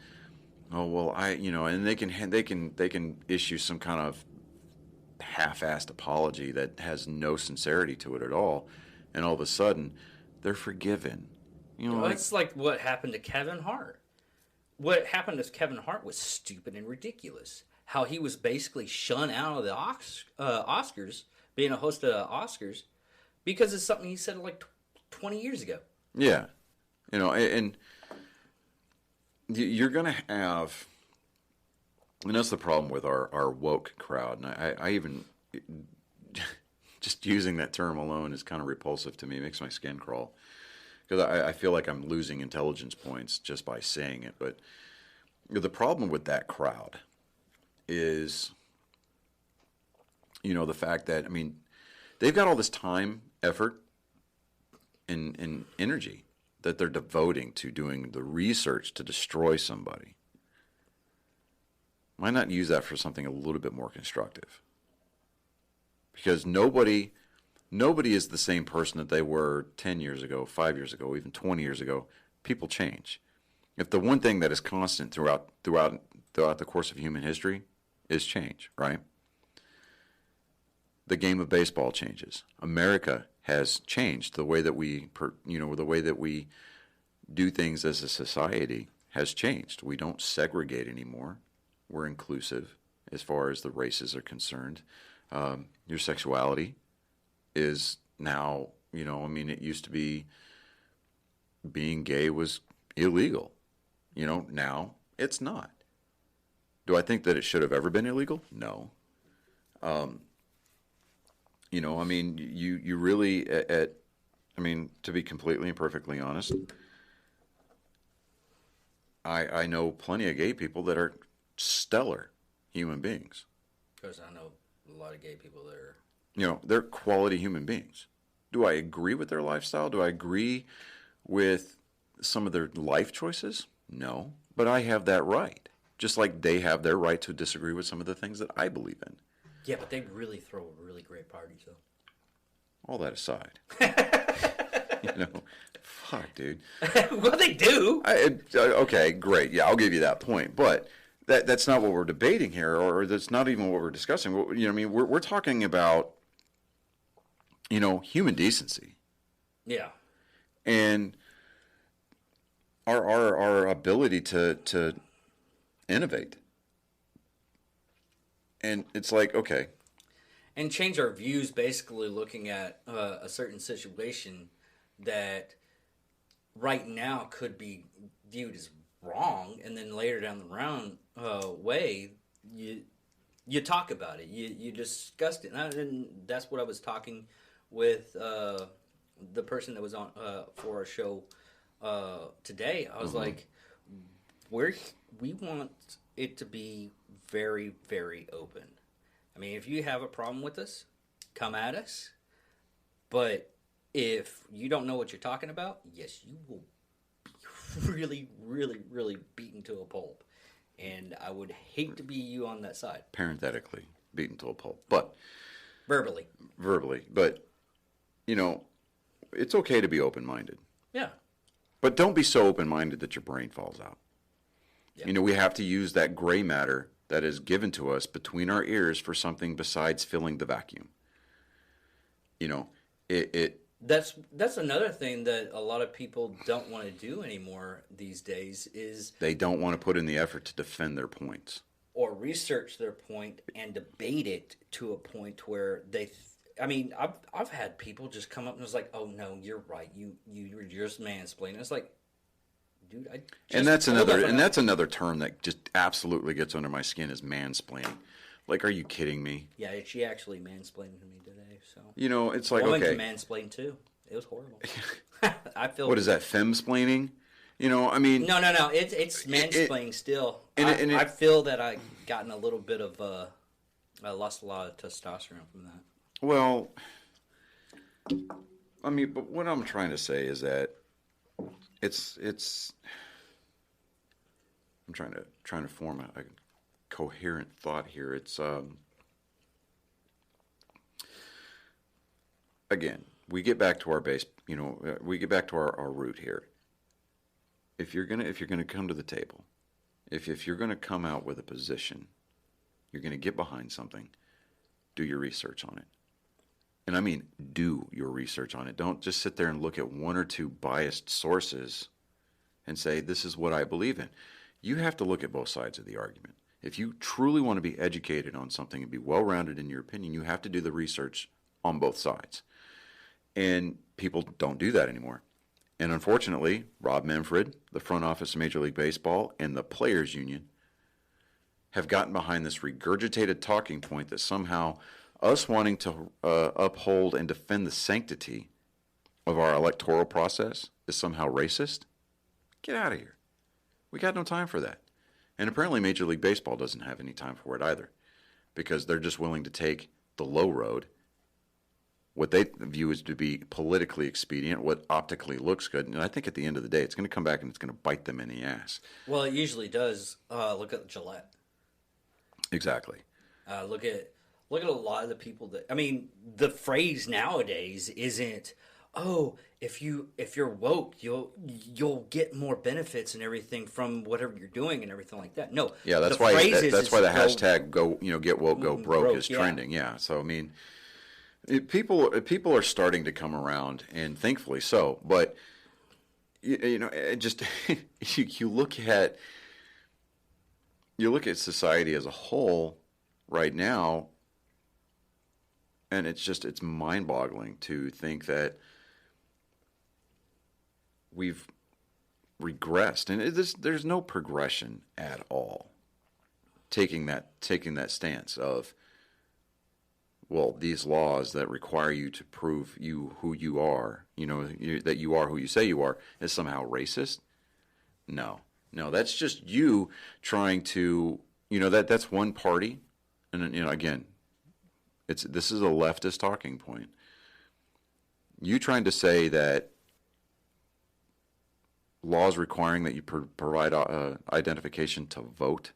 and they can issue some kind of half-assed apology that has no sincerity to it at all, and all of a sudden they're forgiven. It's like what happened to Kevin Hart. What happened to Kevin Hart was stupid and ridiculous. How he was basically shunned out of the Oscars, being a host of the Oscars, because it's something he said like 20 years ago. Yeah. And you're going to have, and that's the problem with our woke crowd. And I even, just using that term alone is kind of repulsive to me. It makes my skin crawl. Because I feel like I'm losing intelligence points just by saying it. But the problem with that crowd is, the fact that, they've got all this time, effort, and energy that they're devoting to doing the research to destroy somebody. Why not use that for something a little bit more constructive? Because nobody is the same person that they were 10 years ago, 5 years ago, even 20 years ago. People change. If the one thing that is constant throughout the course of human history is change, right? The game of baseball changes. America has changed. The way that we do things as a society has changed. We don't segregate anymore. We're inclusive as far as the races are concerned. Your sexuality is now, it used to be being gay was illegal. Now it's not. Do I think that it should have ever been illegal? No. You really, to be completely and perfectly honest, I know plenty of gay people that are stellar human beings. Because I know a lot of gay people that are... they're quality human beings. Do I agree with their lifestyle? Do I agree with some of their life choices? No. But I have that right. Just like they have their right to disagree with some of the things that I believe in. Yeah, but they really throw really great parties, though. All that aside. Fuck, dude. Well, they do. Okay, great. Yeah, I'll give you that point. But that's not what we're debating here, or that's not even what we're discussing. We're talking about, human decency. Yeah. And our ability to innovate. And it's like, okay. And change our views, basically looking at a certain situation that right now could be viewed as wrong, and then later down the round way, you talk about it, you discussed it, and that's what I was talking with the person that was on for our show today. I was like, we want it to be very, very open. If you have a problem with us, come at us. But if you don't know what you're talking about, yes, you will be really, really, really beaten to a pulp. And I would hate to be you on that side. Parenthetically, beaten to a pulp. But Verbally. But, it's okay to be open-minded. Yeah. But don't be so open-minded that your brain falls out. Yeah. We have to use that gray matter that is given to us between our ears for something besides filling the vacuum. That's another thing that a lot of people don't want to do anymore these days is... They don't want to put in the effort to defend their points. Or research their point and debate it to a point where they... I've had people just come up and was like, "Oh no, you're right. You're just mansplaining." It's like, dude, and that's another term that just absolutely gets under my skin is mansplaining. Like, are you kidding me? Yeah, she actually mansplained to me today. So it's like, woman okay, can mansplain too. It was horrible. I feel. What is that? Femsplaining? I mean, No. It's mansplaining still. I I feel that I gotten a little bit of I lost a lot of testosterone from that. well, I mean, but what I'm trying to say is that it's. I'm trying to form a coherent thought here. It's again, we get back to our base. We get back to our root here. If you're gonna come to the table, if you're gonna come out with a position, you're gonna get behind something. Do your research on it. And I mean, do your research on it. Don't just sit there and look at one or two biased sources and say, this is what I believe in. You have to look at both sides of the argument. If you truly want to be educated on something and be well-rounded in your opinion, you have to do the research on both sides. And people don't do that anymore. And unfortunately, Rob Manfred, the front office of Major League Baseball, and the Players Union have gotten behind this regurgitated talking point that somehow us wanting to uphold and defend the sanctity of our electoral process is somehow racist. Get out of here. We got no time for that. And apparently Major League Baseball doesn't have any time for it either, because they're just willing to take the low road, what they view as to be politically expedient, what optically looks good. And I think at the end of the day, it's going to come back and it's going to bite them in the ass. Well, it usually does. Look at Gillette. Exactly. Look at a lot of the people that. I mean, the phrase nowadays isn't, "Oh, if you're woke, you'll get more benefits and everything from whatever you're doing and everything like that." No. Yeah, that's why that's why the hashtag get woke, go broke is trending. Yeah. So I mean, people are starting to come around, and thankfully so. But it just you look at society as a whole right now, and it's mind-boggling to think that we've regressed, and there's no progression at all. Taking that stance of, well, these laws that require you to prove who you are, that you are who you say you are, is somehow racist. No, that's just you trying to, that's one party, and again, this is a leftist talking point. You trying to say that laws requiring that you provide identification to vote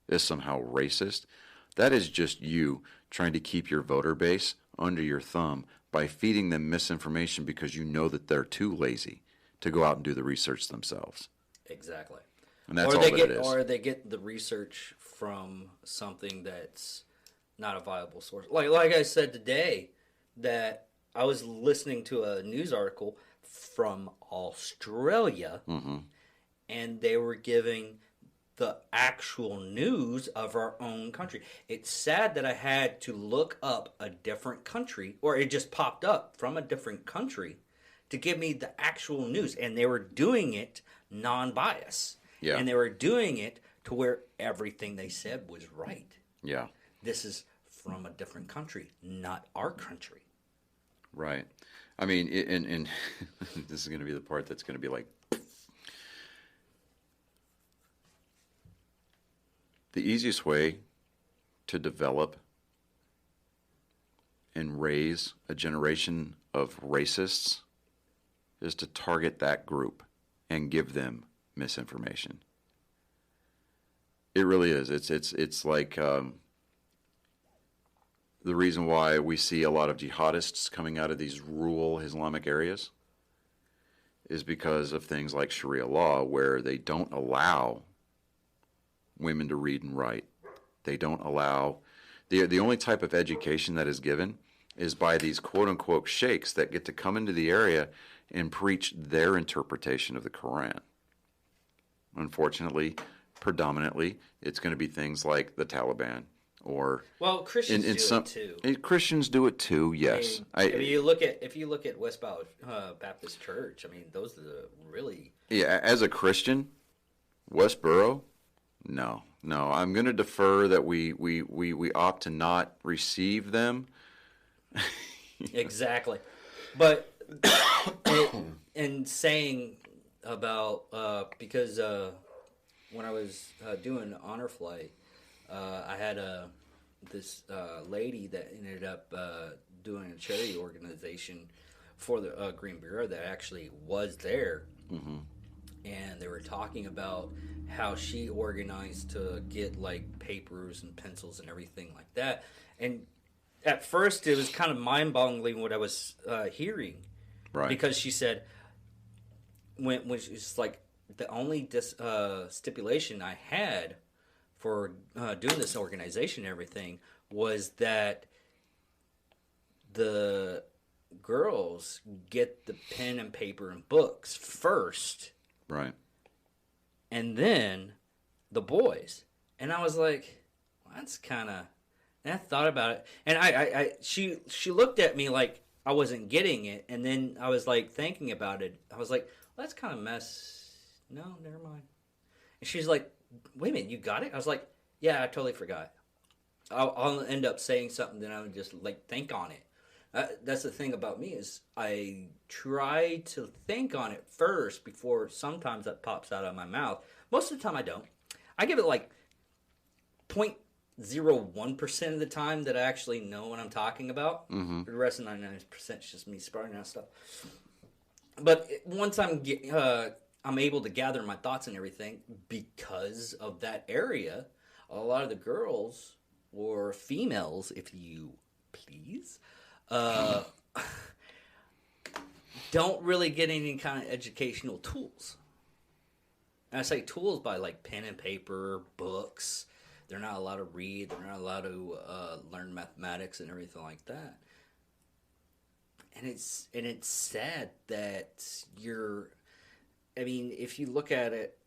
is somehow racist. That is just you trying to keep your voter base under your thumb by feeding them misinformation because you know that they're too lazy to go out and do the research themselves. Exactly. And that's all that it is. Or they get the research from something that's not a viable source. Like I said today, that I was listening to a news article from Australia, and they were giving the actual news of our own country. It's sad that I had to look up a different country, or it just popped up from a different country to give me the actual news, and they were doing it non-bias. Yeah. And they were doing it to where everything they said was right. Yeah. This is from a different country, not our country. Right. I mean, and this is going to be the part that's going to be like, the easiest way to develop and raise a generation of racists is to target that group and give them misinformation. It really is. It's like the reason why we see a lot of jihadists coming out of these rural Islamic areas is because of things like Sharia law, where they don't allow women to read and write. They don't allow the only type of education that is given is by these quote-unquote sheikhs that get to come into the area and preach their interpretation of the Quran. Unfortunately, predominantly, it's going to be things like the Taliban or Christians do it too. Christians do it too. Yes. If you look at West Baptist Church, I mean, those are the really. Yeah, as a Christian, Westboro, no. I'm going to defer that we opt to not receive them. Exactly, but in saying about because when I was doing honor flight, I had this lady that ended up doing a charity organization for the Green Bureau that actually was there, and they were talking about how she organized to get like papers and pencils and everything like that. And at first, it was kind of mind-boggling what I was hearing, Right. because she said when she's like, the only stipulation I had for doing this organization and everything was that the girls get the pen and paper and books first, Right. and then the boys. And I was like, well, that's kind of. And I thought about it, and she looked at me like I wasn't getting it, and then I was like thinking about it. I was like, well, that's kind of mess. No, never mind. And she's like, wait a minute, you got it? I was like, yeah, I totally forgot. I'll end up saying something, then I would just like think on it. That's the thing about me, is I try to think on it first before sometimes that pops out of my mouth. Most of the time I don't. I give it like 0.01% of the time that I actually know what I'm talking about. Mm-hmm. The rest of 99% is just me spouting out stuff. But once I'm able to gather my thoughts and everything, because of that area, a lot of the girls, or females, if you please, don't really get any kind of educational tools. And I say tools by like pen and paper, books. They're not allowed to read. They're not allowed to learn mathematics and everything like that. And it's sad that I mean, if you look at it,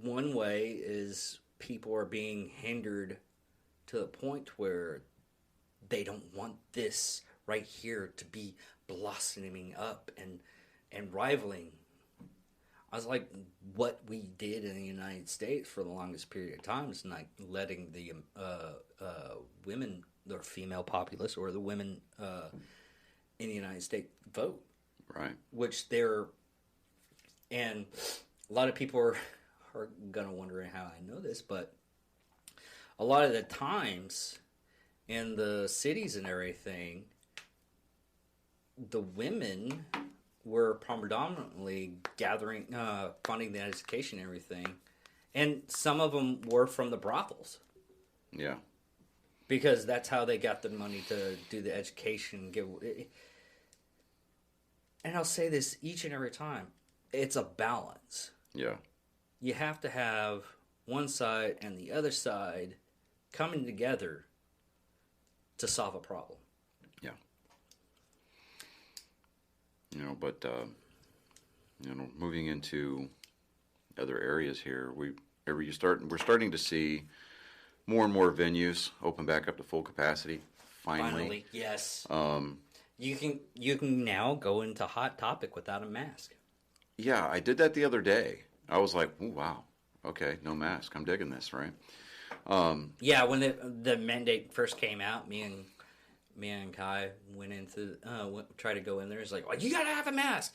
one way is people are being hindered to the point where they don't want this right here to be blossoming up and rivaling. I was like, what we did in the United States for the longest period of time is not letting the women, or female populace, or the women in the United States vote. Right. Which and a lot of people are going to wonder how I know this, but a lot of the times in the cities and everything, the women were predominantly gathering, funding the education and everything. And some of them were from the brothels. Yeah. Because that's how they got the money to do the education. And I'll say this each and every time. It's a balance. Yeah. You have to have one side and the other side coming together to solve a problem. Yeah. But moving into other areas here, we're starting to see more and more venues open back up to full capacity. Finally, yes. You can now go into Hot Topic without a mask. Yeah, I did that the other day. I was like, "Ooh, wow, okay, no mask. I'm digging this, right?" Yeah, when the mandate first came out, me and Kai went into try to go in there. It's like, well, you gotta have a mask.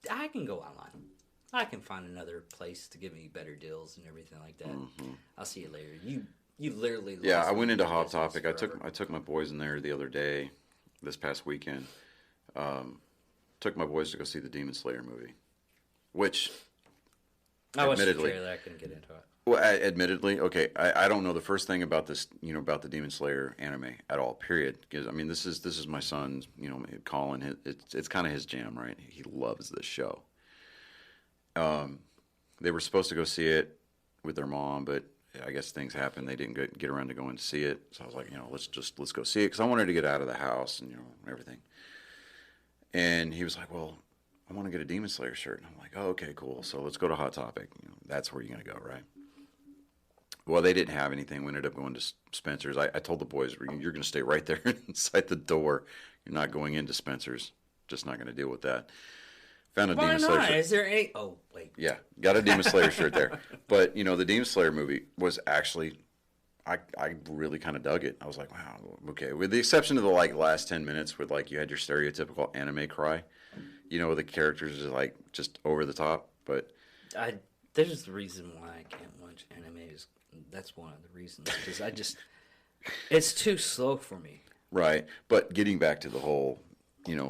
I can go online. I can find another place to give me better deals and everything like that. Mm-hmm. I'll see you later. You literally. Yeah, I went into Hot Topic. I took my boys in there the other day, this past weekend. Took my boys to go see the Demon Slayer movie, which I watched the trailer. I couldn't get into it. Well, admittedly, okay, I don't know the first thing about this, about the Demon Slayer anime at all. Period. Because I mean, this is my son's, Colin. It's kind of his jam, right? He loves this show. They were supposed to go see it with their mom, but I guess things happened. They didn't get around to going to see it. So I was like, let's go see it, because I wanted to get out of the house and everything. And he was like, well, I want to get a Demon Slayer shirt. And I'm like, oh, okay, cool. So let's go to Hot Topic. That's where you're going to go, right? Well, they didn't have anything. We ended up going to Spencer's. I told the boys, you're going to stay right there inside the door. You're not going into Spencer's. Just not going to deal with that. Found a Demon Slayer shirt. Is there any? Oh, wait. Yeah, got a Demon Slayer shirt there. But, the Demon Slayer movie was actually, I really kind of dug it. I was like, wow, okay. With the exception of the last 10 minutes with you had your stereotypical anime cry. the characters are like just over the top. But There's the reason why I can't watch anime. That's one of the reasons, because it's too slow for me. right. But getting back to the whole,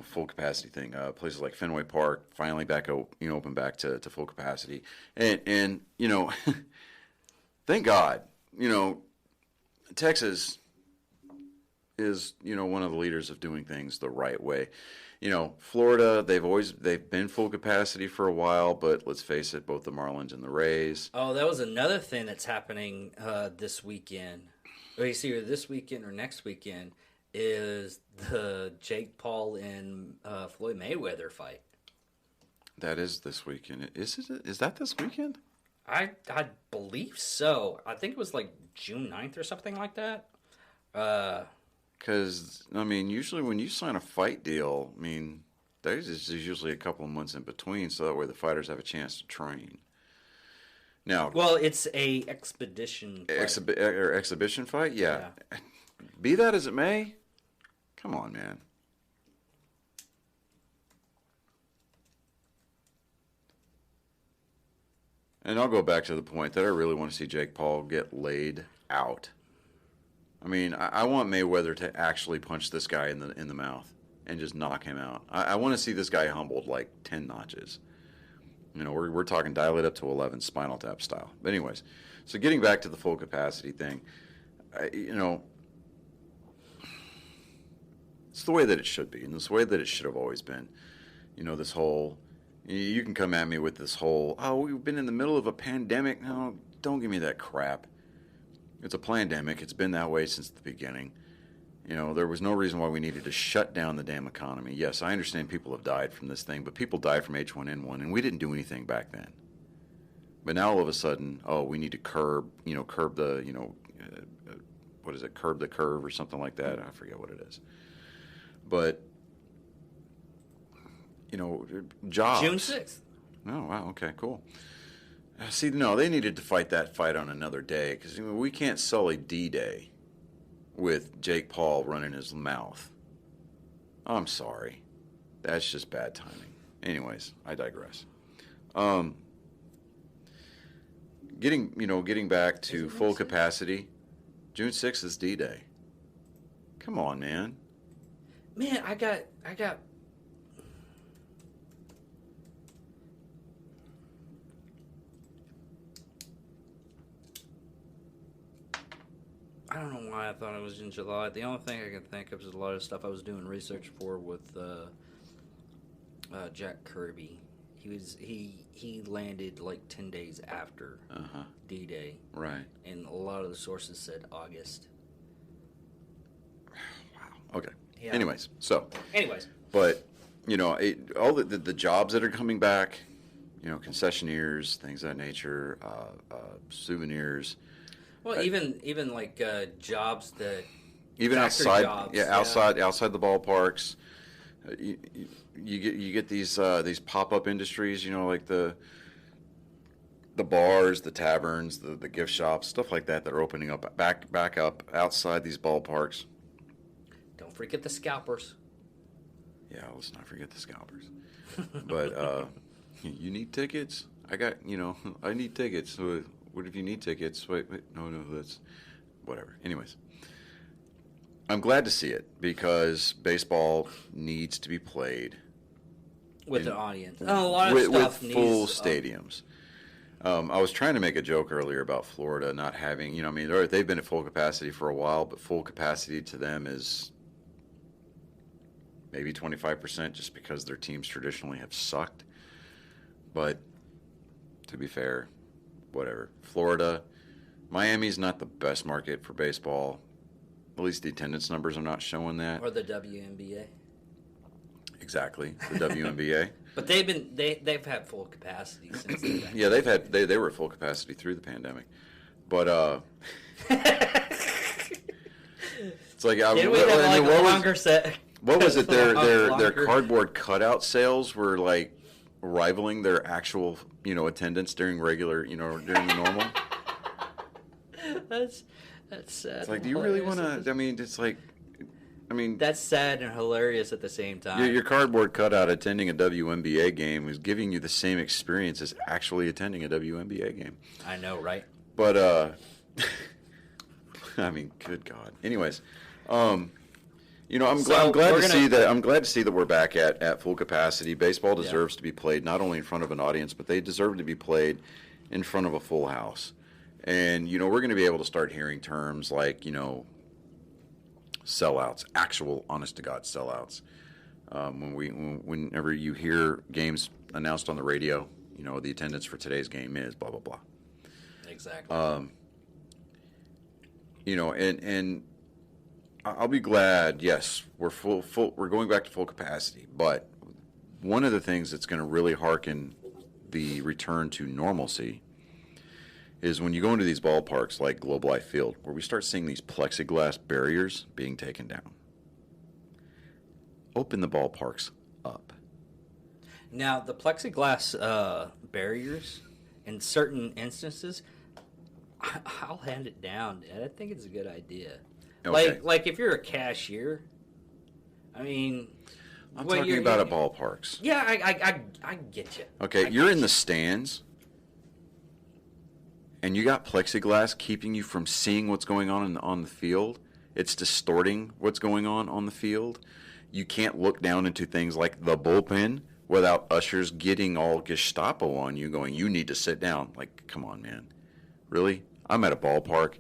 full capacity thing, places like Fenway Park finally open back to full capacity, and thank God, Texas is one of the leaders of doing things the right way. Florida, they've been full capacity for a while, but let's face it, both the Marlins and the Rays. Oh, that was another thing that's happening this weekend. Or it's either this weekend or next weekend is the Jake Paul and Floyd Mayweather fight. That is this weekend. Is that this weekend? I believe so. I think it was like June 9th or something like that. Because, usually when you sign a fight deal, there's usually a couple of months in between, so that way the fighters have a chance to train. Now, well, it's a expedition fight. Exhibition fight? Yeah. Be that as it may, come on, man. And I'll go back to the point that I really want to see Jake Paul get laid out. I want Mayweather to actually punch this guy in the mouth and just knock him out. I want to see this guy humbled like 10 notches. We're talking dial it up to 11, Spinal Tap style. But anyways, so getting back to the full capacity thing, it's the way that it should be, and it's the way that it should have always been. This whole, you can come at me with this whole, we've been in the middle of a pandemic. No, don't give me that crap. It's a pandemic. It's been that way since the beginning. There was no reason why we needed to shut down the damn economy. Yes, I understand people have died from this thing, but people died from H1N1, and we didn't do anything back then. But now all of a sudden, we need to curb the, what is it, curb the curve or something like that. I forget what it is. But, jobs. June 6th. Oh, wow, okay, cool. See, no, they needed to fight that fight on another day, because we can't sully D-Day with Jake Paul running his mouth. I'm sorry. That's just bad timing. Anyways, I digress. Getting back to full capacity, June 6th is D-Day. Come on, man. Man, I got I don't know why I thought it was in July. The only thing I can think of is a lot of stuff I was doing research for with Jack Kirby. He landed like 10 days after D-Day. Right. And a lot of the sources said August. Wow. Okay. Yeah. Anyways. But, all the jobs that are coming back, concessionaires, things of that nature, souvenirs. Well, even like jobs that even outside jobs, outside the ballparks, you get these pop-up industries, like the bars, the taverns, the gift shops, stuff like that are opening up back up outside these ballparks. Don't forget the scalpers. Yeah, let's not forget the scalpers. But you need tickets. I need tickets. What if you need tickets? Wait, no, that's whatever. Anyways, I'm glad to see it because baseball needs to be played with an audience. A lot of stuff with full stadiums. I was trying to make a joke earlier about Florida not having, they've been at full capacity for a while, but full capacity to them is maybe 25% just because their teams traditionally have sucked. But to be fair, whatever. Florida, Miami's not the best market for baseball. At least the attendance numbers are not showing that. Or the WNBA. Exactly, the WNBA. But they've had full capacity since then. Yeah, they were at full capacity through the pandemic. But it's like what was it? Their cardboard cutout sales were like rivaling their actual attendance during regular during the normal. That's sad. It's like, do you really want to? It's like, I mean, That's sad and hilarious at the same time. your cardboard cutout attending a WNBA game is giving you the same experience as actually attending a WNBA game. I know, right? But I mean, good God. Anyways, I'm glad to see that we're back at full capacity. Baseball deserves to be played not only in front of an audience, but they deserve to be played in front of a full house. And we're going to be able to start hearing terms like sellouts, actual honest to God sellouts. Whenever you hear games announced on the radio, the attendance for today's game is blah blah blah. Exactly. And I'll be glad. Yes, we're full. We're going back to full capacity. But one of the things that's going to really hearken the return to normalcy is when you go into these ballparks like Globe Life Field, where we start seeing these plexiglass barriers being taken down. Open the ballparks up. Now, the plexiglass barriers, in certain instances, I'll hand it down. And I think it's a good idea. Okay. Like if you're a cashier, I mean, I'm talking about at ballparks. Yeah, I get you. Okay, you're in the stands, and you got plexiglass keeping you from seeing what's going on the field. It's distorting what's going on the field. You can't look down into things like the bullpen without ushers getting all Gestapo on you, going, "You need to sit down." Like, come on, man, really? I'm at a ballpark.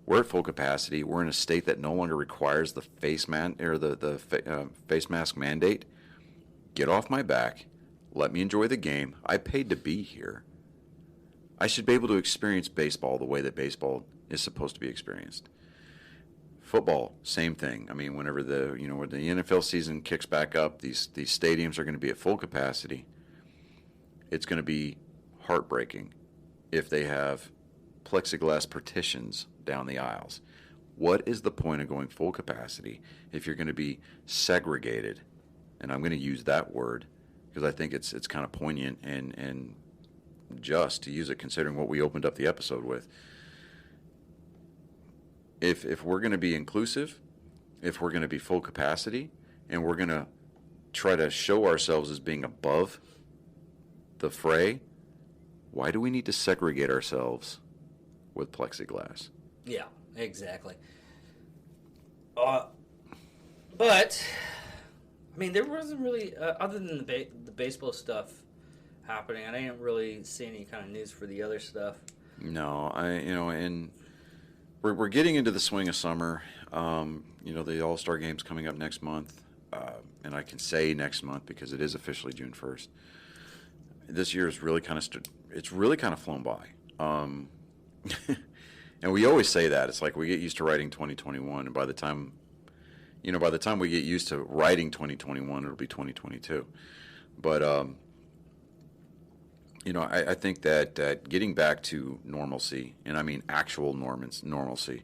We're at full capacity. We're in a state that no longer requires the face mask mandate. Get off my back. Let me enjoy the game. I paid to be here. I should be able to experience baseball the way that baseball is supposed to be experienced. Football, same thing. I mean, whenever when the NFL season kicks back up, these stadiums are going to be at full capacity. It's going to be heartbreaking if they have plexiglass partitions down the aisles. What is the point of going full capacity if you're going to be segregated? And I'm going to use that word because I think it's kind of poignant and just to use it considering what we opened up the episode with. If we're going to be inclusive, if we're going to be full capacity, and we're going to try to show ourselves as being above the fray, why do we need to segregate ourselves with plexiglass? Yeah, exactly. But I mean, there wasn't really other than the baseball stuff happening. I didn't really see any kind of news for the other stuff. No, and we're getting into the swing of summer. The All-Star game's coming up next month, and I can say next month because it is officially June 1st. This year is really kind of flown by. And we always say that. It's like we get used to writing 2021, and by the time we get used to writing 2021, it'll be 2022. But I think that getting back to normalcy, and I mean actual normalcy,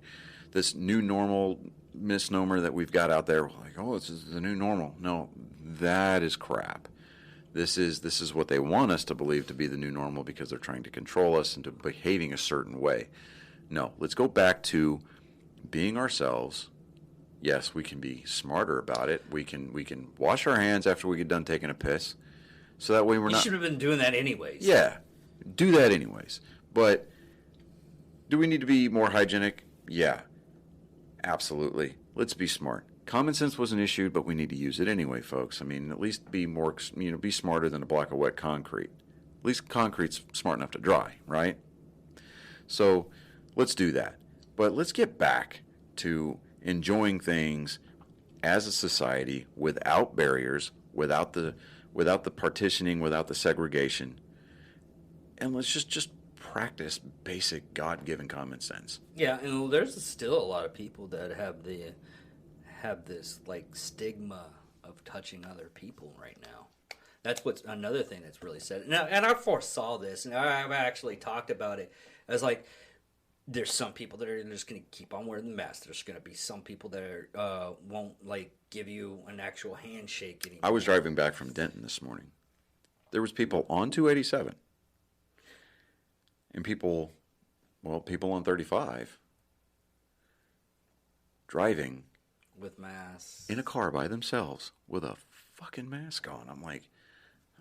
this new normal misnomer that we've got out there, like, oh, this is the new normal. No, that is crap. This is what they want us to believe to be the new normal because they're trying to control us into behaving a certain way. No, let's go back to being ourselves. Yes, we can be smarter about it. We can wash our hands after we get done taking a piss. So that way we're not... You should have been doing that anyways. Yeah, do that anyways. But do we need to be more hygienic? Yeah, absolutely. Let's be smart. Common sense wasn't issued, but we need to use it anyway, folks. I mean, at least be be smarter than a block of wet concrete. At least concrete's smart enough to dry, right? So let's do that. But let's get back to enjoying things as a society without barriers, without the partitioning, without the segregation, and let's just practice basic God-given common sense. Yeah, and there's still a lot of people that have this like stigma of touching other people right now. That's what's another thing that's really sad. And I foresaw this, and I've actually talked about it. I was like, there's some people that are just going to keep on wearing the mask. There's going to be some people that won't like give you an actual handshake anymore. I was driving back from Denton this morning. There was people on 287 and people on 35 driving with masks. in a car by themselves with a fucking mask on. I'm like,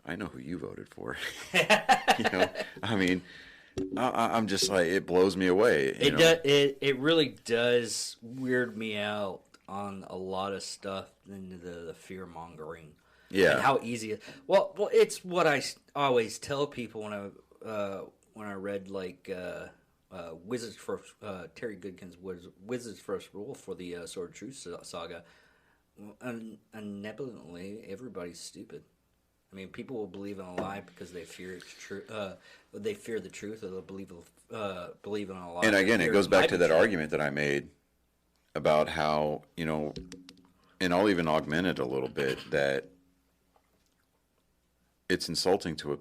I know who you voted for. You know, I mean, I'm just like, it blows me away. You know? It really does weird me out on a lot of stuff in the fear mongering. Yeah. And how easy it. Well, it's what I always tell people when I read like Wizards First Terry Goodkin's Wizards First Rule for the Sword of Truth saga. Unebully, everybody's stupid. I mean, people will believe in a lie because they fear it's true. They fear the truth, or they'll believe in a lie. And again, it goes back to that argument that I made about how, you know, and I'll even augment it a little bit, that it's insulting to a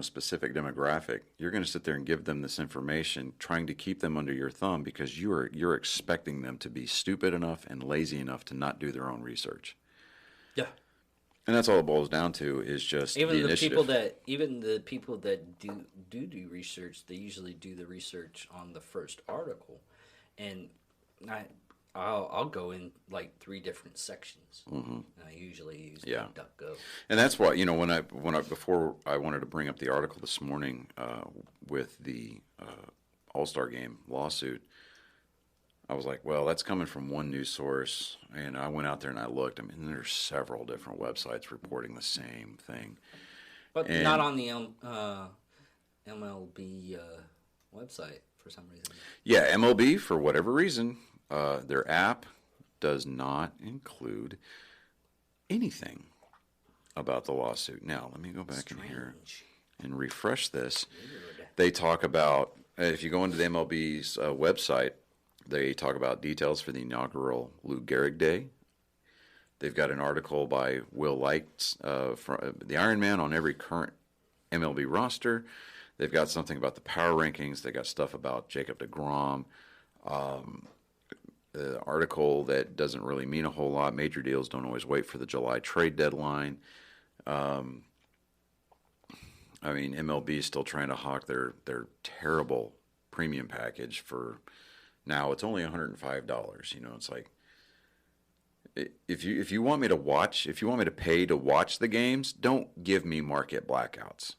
specific demographic. You're going to sit there and give them this information, trying to keep them under your thumb because you're expecting them to be stupid enough and lazy enough to not do their own research. Yeah. And that's all it boils down to, is just Even the people that do research, they usually do the research on the first article, and I'll go in like 3 different sections. Mm-hmm. And I usually use DuckDuckGo. And that's why, you know, when I before I wanted to bring up the article this morning with the All-Star Game lawsuit, I was like, well, that's coming from one news source, and I went out there and I looked. I mean, there's several different websites reporting the same thing, but not on the MLB website for some reason. Yeah, MLB, for whatever reason, their app does not include anything about the lawsuit. Now, let me go back in here and refresh this. Weird. They talk about, if you go into the MLB's website, they talk about details for the inaugural Lou Gehrig Day. They've got an article by Will Lights from the Iron Man on every current MLB roster. They've got something about the power rankings. They got stuff about Jacob deGrom. The article that doesn't really mean a whole lot. Major deals don't always wait for the July trade deadline. I mean, MLB is still trying to hawk their terrible premium package for. Now it's only $105. You know, it's like, if you want me to watch, if you want me to pay to watch the games, don't give me market blackouts.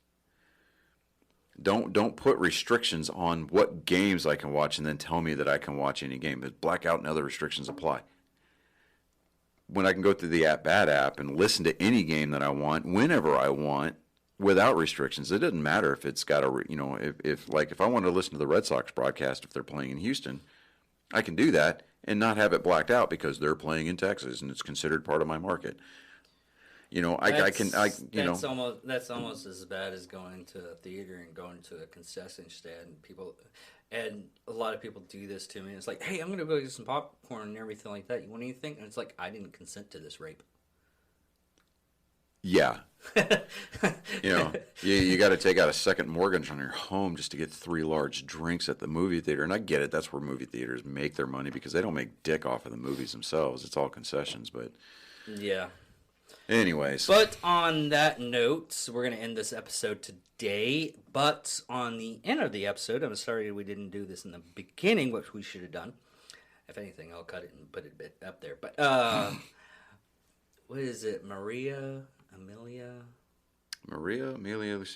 Don't put restrictions on what games I can watch and then tell me that I can watch any game. But blackout and other restrictions apply. When I can go through the at-bat app and listen to any game that I want, whenever I want, without restrictions. It doesn't matter if it's got a, you know, if I want to listen to the Red Sox broadcast if they're playing in Houston, I can do that and not have it blacked out because they're playing in Texas and it's considered part of my market. You know, that's almost as bad as going to a theater and going to a concession stand. And a lot of people do this to me. It's like, hey, I'm going to go get some popcorn and everything like that. You want anything? And it's like, I didn't consent to this rape. Yeah. You know, you got to take out a second mortgage on your home just to get 3 large drinks at the movie theater. And I get it. That's where movie theaters make their money because they don't make dick off of the movies themselves. It's all concessions. But yeah. Anyways. But on that note, we're going to end this episode today. But on the end of the episode, I'm sorry we didn't do this in the beginning, which we should have done. If anything, I'll cut it and put it a bit up there. But what is it? Amelia,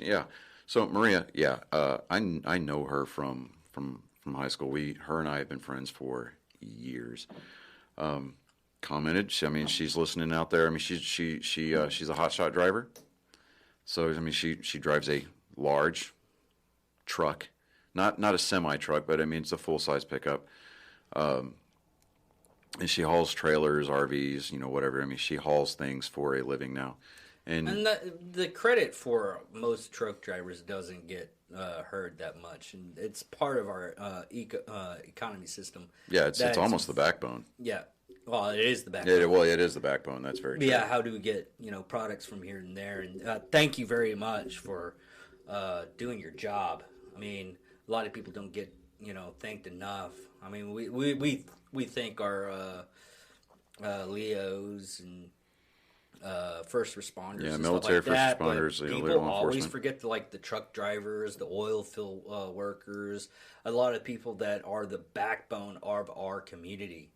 yeah. So Maria, yeah, I know her from high school. Her and I have been friends for years. Commented, she's listening out there. I mean, she's a hotshot driver. So I mean, she drives a large truck, not a semi truck, but I mean it's a full size pickup. And she hauls trailers, RVs, you know, whatever. I mean, she hauls things for a living now. And the credit for most truck drivers doesn't get heard that much, and it's part of our economy system. Yeah, it's almost the backbone. Yeah, well, it is the backbone. It is the backbone. That's very true. Yeah, how do we get products from here and there? And thank you very much for doing your job. I mean, a lot of people don't get thanked enough. I mean, we thank our Leos and first responders, yeah, and military stuff like first that, responders. People always forget the truck drivers, the oil field workers, a lot of people that are the backbone of our community.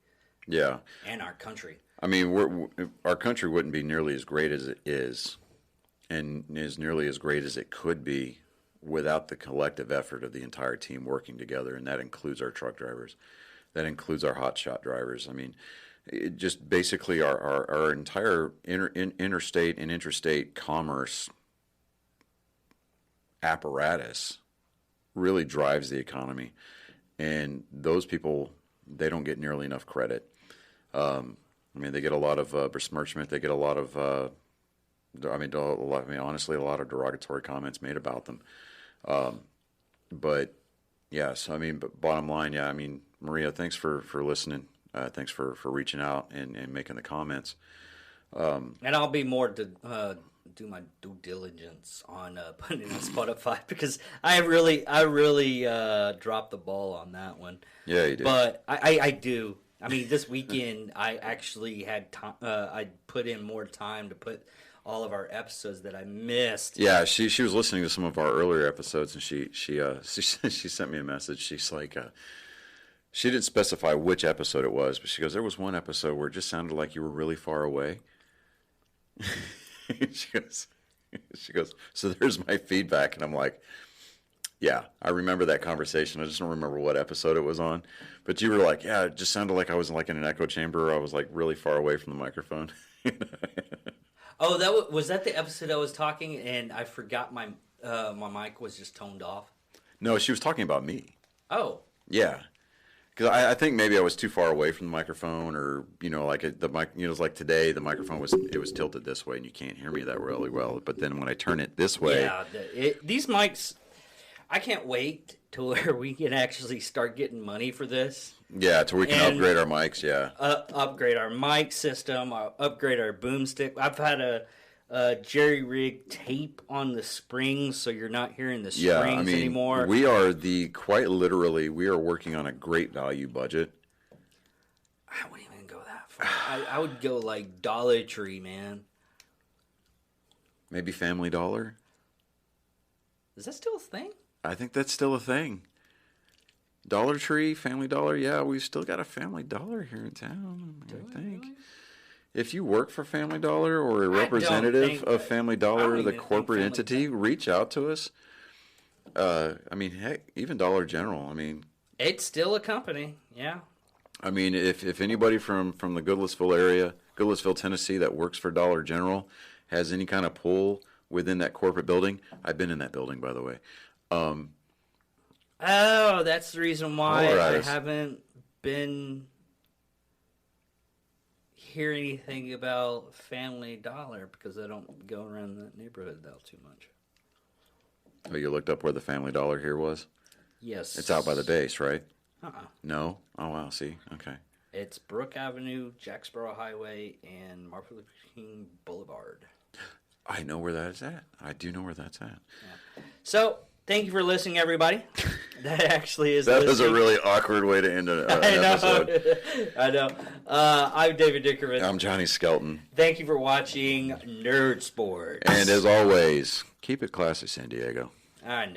Yeah. and our country. I mean, our country wouldn't be nearly as great as it is, and is nearly as great as it could be without the collective effort of the entire team working together, and that includes our truck drivers. That includes our hotshot drivers. I mean, it just basically our entire interstate and interstate commerce apparatus really drives the economy, and those people, they don't get nearly enough credit. I mean, they get a lot of besmirchment. They get a lot of, honestly, a lot of derogatory comments made about them. But yes, I mean, but bottom line, yeah, I mean, Maria, thanks for listening. Thanks for reaching out and making the comments. And I'll be more to do my due diligence on putting it on Spotify, because I really dropped the ball on that one. Yeah, you did. But I do. I mean, this weekend I actually had time. I put in more time to put all of our episodes that I missed. Yeah, she was listening to some of our earlier episodes, and she sent me a message. She's like, she didn't specify which episode it was, but she goes, there was one episode where it just sounded like you were really far away. she goes, so there's my feedback, and I'm like, yeah, I remember that conversation. I just don't remember what episode it was on, but you were like, yeah, it just sounded like I was like in an echo chamber. Or I was like really far away from the microphone. Oh, was that the episode I was talking and I forgot my mic was just toned off? No, she was talking about me. Oh, yeah. Because I think maybe I was too far away from the microphone, or like the mic. It was like today the microphone was tilted this way, and you can't hear me that really well. But then when I turn it this way, yeah, these mics, I can't wait to where we can actually start getting money for this. Yeah, to where we can upgrade our mics. Yeah, upgrade our mic system, upgrade our boomstick. I've had a jerry rig tape on the springs, so you're not hearing the springs anymore. We are quite literally, we are working on a great value budget. I wouldn't even go that far. I would go like Dollar Tree, man. Maybe Family Dollar. Is that still a thing? I think that's still a thing. Dollar Tree, Family Dollar, yeah, we've still got a Family Dollar here in town, I think. Really? If you work for Family Dollar or a representative of Family Dollar, the corporate entity, reach out to us. I mean, heck, even Dollar General, I mean. It's still a company, yeah. I mean, if anybody from the Goodlettsville area, Goodlettsville, Tennessee, that works for Dollar General has any kind of pull within that corporate building, I've been in that building, by the way. Oh, that's the reason why I haven't been hear anything about Family Dollar, because I don't go around that neighborhood too much. Oh, you looked up where the Family Dollar here was? Yes. It's out by the base, right? Uh-uh. No? Oh, wow, see? Okay. It's Brook Avenue, Jacksboro Highway, and Martin Luther King Boulevard. I know where that is at. I do know where that's at. Yeah. So, thank you for listening, everybody. That actually is that was a really awkward way to end an episode. I know. I'm David Dickerman. I'm Johnny Skelton. Thank you for watching Nerd Sports. And as always, keep it classy, San Diego. I know.